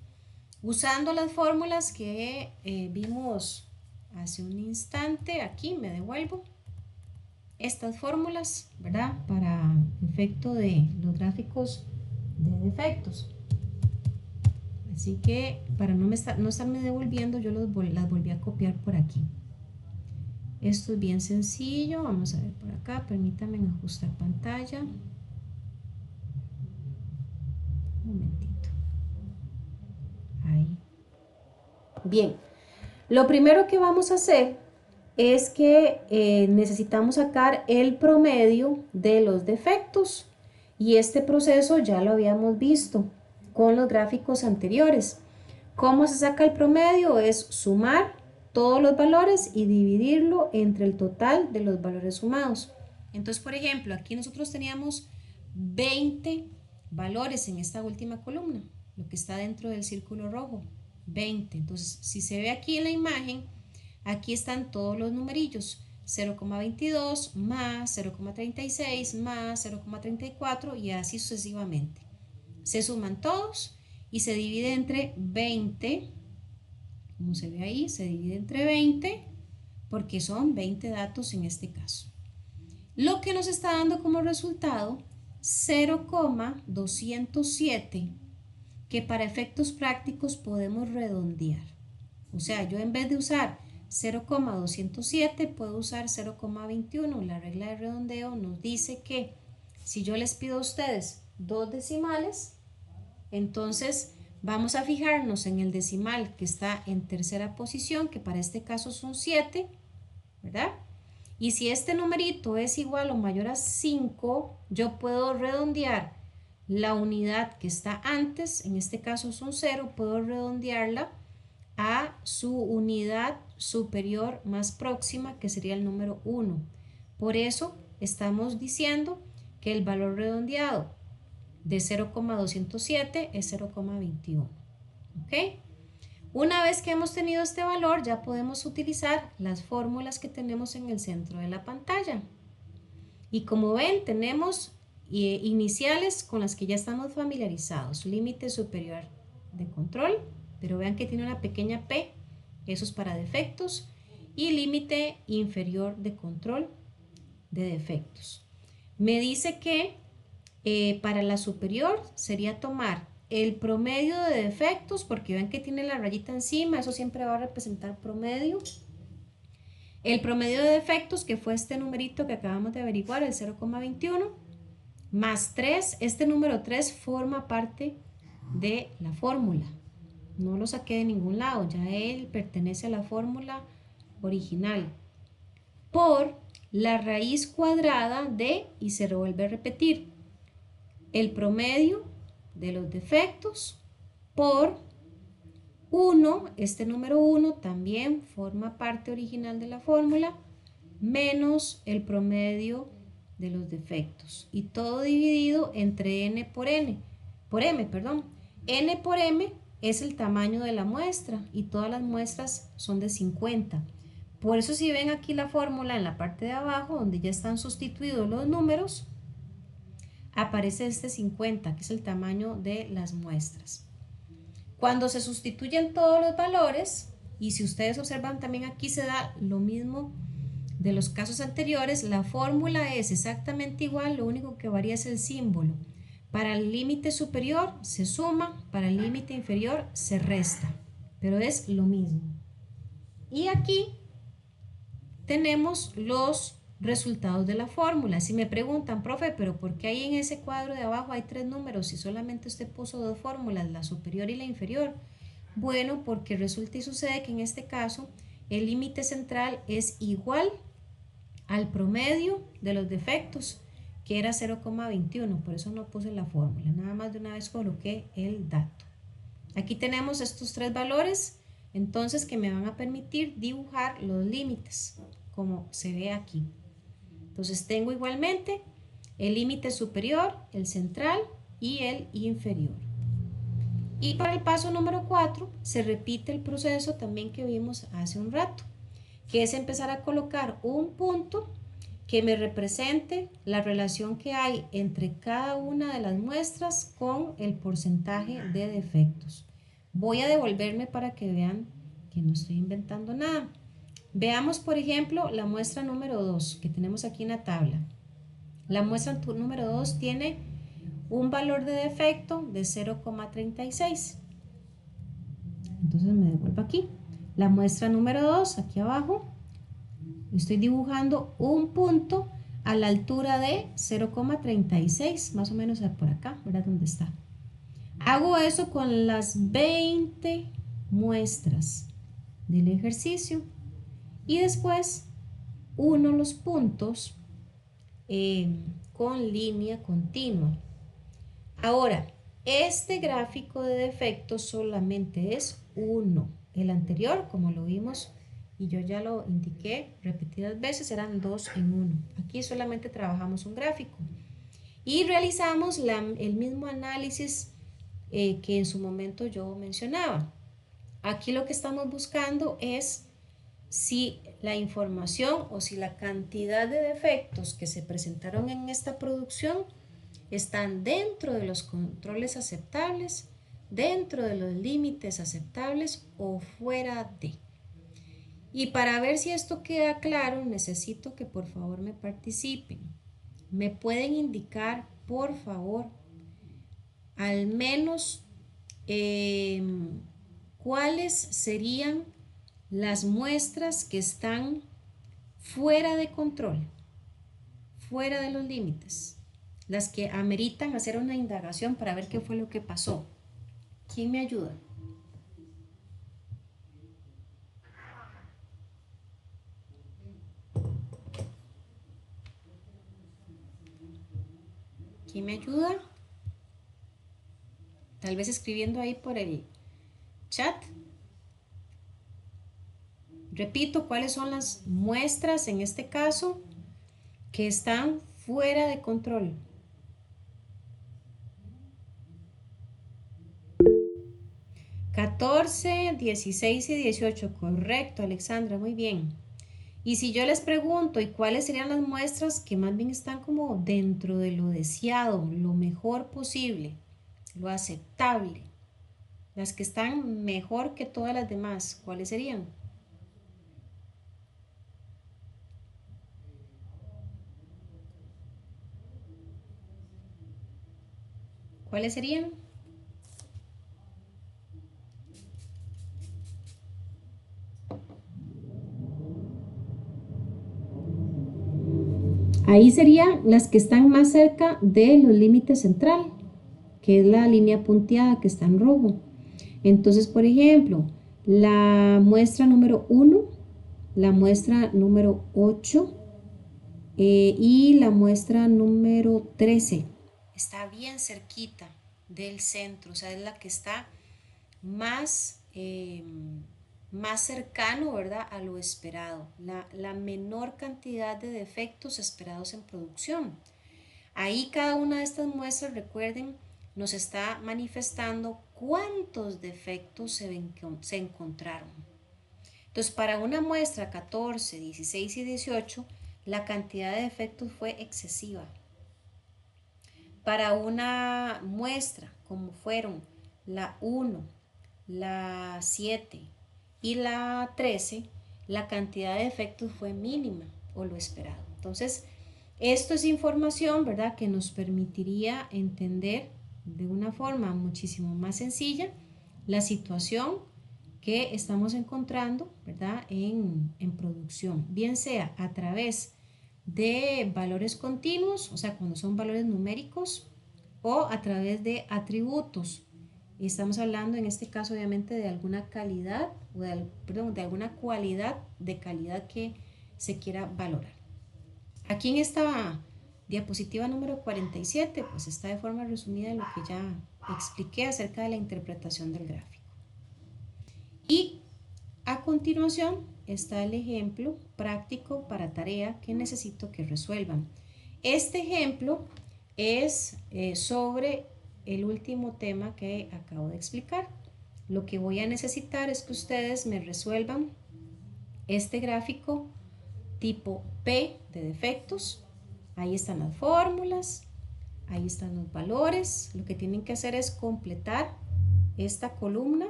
usando las fórmulas que vimos hace un instante. Aquí me devuelvo estas fórmulas, ¿verdad? Para efecto de los gráficos de defectos. Así que para no estarme devolviendo, yo las volví a copiar por aquí. Esto es bien sencillo. Vamos a ver por acá. Permítanme ajustar pantalla. Un momentito. Ahí. Bien. Lo primero que vamos a hacer es que necesitamos sacar el promedio de los defectos. Y este proceso ya lo habíamos visto con los gráficos anteriores. ¿Cómo se saca el promedio? Es sumar todos los valores y dividirlo entre el total de los valores sumados. Entonces, por ejemplo, aquí nosotros teníamos 20 valores en esta última columna, lo que está dentro del círculo rojo, 20. Entonces, si se ve aquí en la imagen, aquí están todos los numerillos, 0,22 más 0,36 más 0,34 y así sucesivamente. Se suman todos y se divide entre 20, como se ve ahí, se divide entre 20 porque son 20 datos en este caso. Lo que nos está dando como resultado 0,207, que para efectos prácticos podemos redondear. O sea, yo en vez de usar 0,207 puedo usar 0,21. La regla de redondeo nos dice que si yo les pido a ustedes 2 decimales, entonces vamos a fijarnos en el decimal que está en tercera posición, que para este caso son 7, ¿verdad? Y si este numerito es igual o mayor a 5, yo puedo redondear la unidad que está antes, en este caso son 0, puedo redondearla a su unidad superior más próxima, que sería el número 1. Por eso estamos diciendo que el valor redondeado de 0,207 es 0,21. ¿Ok? Una vez que hemos tenido este valor, ya podemos utilizar las fórmulas que tenemos en el centro de la pantalla. Y como ven, tenemos iniciales con las que ya estamos familiarizados. Límite superior de control, pero vean que tiene una pequeña p, eso es para defectos. Y límite inferior de control de defectos. Me dice que para la superior sería tomar el promedio de defectos, porque ven que tiene la rayita encima, eso siempre va a representar promedio. El promedio de defectos, que fue este numerito que acabamos de averiguar, el 0,21, más 3, este número 3 forma parte de la fórmula. No lo saqué de ningún lado, ya él pertenece a la fórmula original. Por la raíz cuadrada de, y se vuelve a repetir, el promedio de los defectos por 1, este número 1 también forma parte original de la fórmula, menos el promedio de los defectos. Y todo dividido entre n por m, perdón. N por m es el tamaño de la muestra y todas las muestras son de 50. Por eso si ven aquí la fórmula en la parte de abajo, donde ya están sustituidos los números, aparece este 50, que es el tamaño de las muestras. Cuando se sustituyen todos los valores, y si ustedes observan también aquí se da lo mismo de los casos anteriores, la fórmula es exactamente igual, lo único que varía es el símbolo. Para el límite superior se suma, para el límite inferior se resta, pero es lo mismo. Y aquí tenemos los resultados de la fórmula. Si me preguntan, profe, pero ¿por qué ahí en ese cuadro de abajo hay 3 números si solamente usted puso 2 fórmulas, la superior y la inferior? Bueno, porque resulta y sucede que en este caso el límite central es igual al promedio de los defectos, que era 0,21, por eso no puse la fórmula, nada más de una vez coloqué el dato. Aquí tenemos estos 3 valores, entonces, que me van a permitir dibujar los límites, como se ve aquí. Entonces tengo igualmente el límite superior, el central y el inferior. Y para el paso número 4 se repite el proceso también que vimos hace un rato, que es empezar a colocar un punto que me represente la relación que hay entre cada una de las muestras con el porcentaje de defectos. Voy a devolverme para que vean que no estoy inventando nada. Veamos, por ejemplo, la muestra número 2 que tenemos aquí en la tabla. La muestra número 2 tiene un valor de defecto de 0,36. Entonces me devuelvo aquí. La muestra número 2, aquí abajo, estoy dibujando un punto a la altura de 0,36, más o menos por acá, ¿verdad? ¿Dónde está? Hago eso con las 20 muestras del ejercicio y después uno los puntos con línea continua. Ahora, este gráfico de defectos solamente es uno. El anterior, como lo vimos y yo ya lo indiqué repetidas veces, eran 2 en 1. Aquí solamente trabajamos un gráfico y realizamos el mismo análisis que en su momento yo mencionaba. Aquí lo que estamos buscando es si la información o si la cantidad de defectos que se presentaron en esta producción están dentro de los controles aceptables, dentro de los límites aceptables o fuera de. Y para ver si esto queda claro, necesito que por favor me participen. ¿Me pueden indicar, por favor, al menos cuáles serían las muestras que están fuera de control, fuera de los límites, las que ameritan hacer una indagación para ver qué fue lo que pasó? ¿Quién me ayuda? ¿Quién me ayuda? Tal vez escribiendo ahí por el chat. repito, ¿cuáles son las muestras en este caso que están fuera de control? ¿14, 16 y 18? Correcto, Alexandra, muy bien. Y si yo les pregunto, ¿y cuáles serían las muestras que más bien están como dentro de lo deseado, lo mejor posible, lo aceptable? Las que están mejor que todas las demás, ¿cuáles serían? ¿Cuáles serían? Ahí serían las que están más cerca de los límites central, que es la línea punteada que está en rojo. Entonces, por ejemplo, la muestra número 1, la muestra número 8 y la muestra número 13 está bien cerquita del centro, o sea, es la que está más, más cercano, ¿verdad?, a lo esperado, la menor cantidad de defectos esperados en producción. Ahí cada una de estas muestras, recuerden, nos está manifestando cuántos defectos se encontraron. Entonces, para una muestra 14, 16 y 18, la cantidad de defectos fue excesiva. Para una muestra como fueron la 1, la 7 y la 13, la cantidad de defectos fue mínima o lo esperado. Entonces, esto es información, ¿verdad?, que nos permitiría entender de una forma muchísimo más sencilla la situación que estamos encontrando, ¿verdad?, en producción, bien sea a través de valores continuos, o sea, cuando son valores numéricos, o a través de atributos. Y estamos hablando en este caso obviamente de alguna calidad, o de alguna cualidad de calidad que se quiera valorar. Aquí en esta diapositiva número 47, pues está de forma resumida lo que ya expliqué acerca de la interpretación del gráfico. Y a continuación está el ejemplo práctico para tarea que necesito que resuelvan. Este ejemplo es sobre el último tema que acabo de explicar. Lo que voy a necesitar es que ustedes me resuelvan este gráfico tipo P de defectos. Ahí están las fórmulas, ahí están los valores. Lo que tienen que hacer es completar esta columna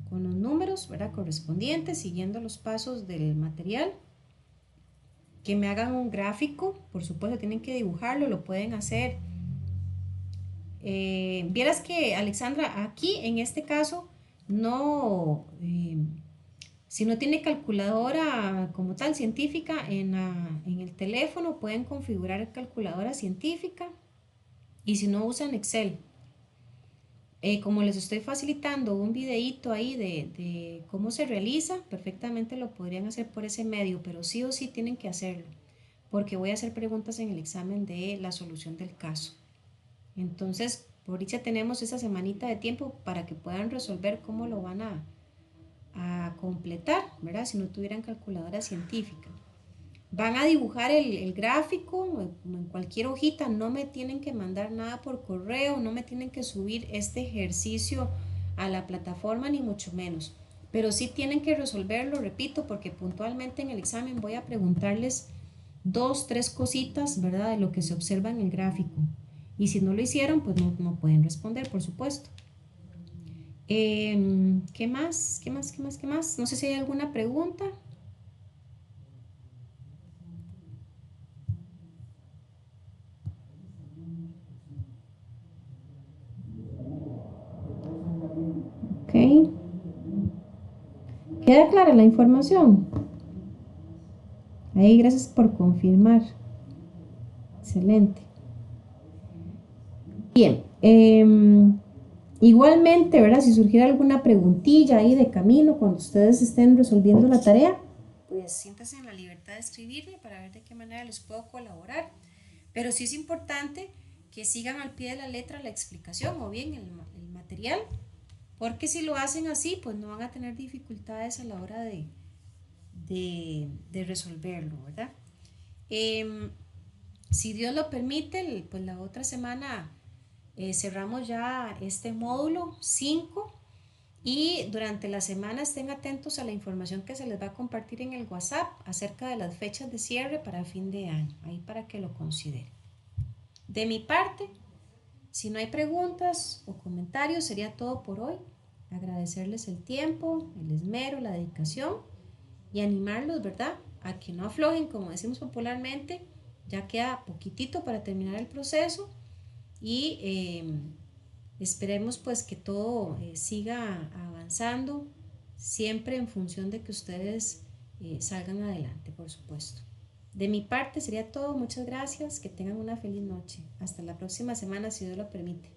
con los números, ¿verdad?, correspondientes, siguiendo los pasos del material. Que me hagan un gráfico, por supuesto tienen que dibujarlo, lo pueden hacer. Vieras que, Alexandra, aquí en este caso, no, si no tiene calculadora como tal científica en el teléfono, pueden configurar calculadora científica, y si no, usan Excel. Como les estoy facilitando un videíto ahí de cómo se realiza, perfectamente lo podrían hacer por ese medio, pero sí o sí tienen que hacerlo, porque voy a hacer preguntas en el examen de la solución del caso. Entonces, por dicha tenemos esa semanita de tiempo para que puedan resolver cómo lo van a completar, ¿verdad? Si no tuvieran calculadora científica. Van a dibujar el gráfico en cualquier hojita, no me tienen que mandar nada por correo, no me tienen que subir este ejercicio a la plataforma, ni mucho menos. Pero sí tienen que resolverlo, repito, porque puntualmente en el examen voy a preguntarles 2, 3 cositas, ¿verdad?, de lo que se observa en el gráfico. Y si no lo hicieron, pues no pueden responder, por supuesto. ¿Qué más? ¿Qué más? ¿Qué más? ¿Qué más? No sé si hay alguna pregunta. Ok. ¿Queda clara la información? Ahí, gracias por confirmar. Excelente. Bien. Igualmente, ¿verdad? Si surgiera alguna preguntilla ahí de camino cuando ustedes estén resolviendo la tarea, pues siéntanse en la libertad de escribirme para ver de qué manera les puedo colaborar. Pero sí es importante que sigan al pie de la letra la explicación o bien el material, porque si lo hacen así, pues no van a tener dificultades a la hora de de resolverlo, ¿verdad? Si Dios lo permite, pues la otra semana cerramos ya este módulo 5 y durante la semana estén atentos a la información que se les va a compartir en el WhatsApp acerca de las fechas de cierre para fin de año, ahí para que lo consideren. De mi parte, si no hay preguntas o comentarios, sería todo por hoy. Agradecerles el tiempo, el esmero, la dedicación y animarlos, ¿verdad? A que no aflojen, como decimos popularmente. Ya queda poquitito para terminar el proceso y esperemos pues que todo siga avanzando, siempre en función de que ustedes salgan adelante, por supuesto. De mi parte sería todo, muchas gracias, que tengan una feliz noche. Hasta la próxima semana, si Dios lo permite.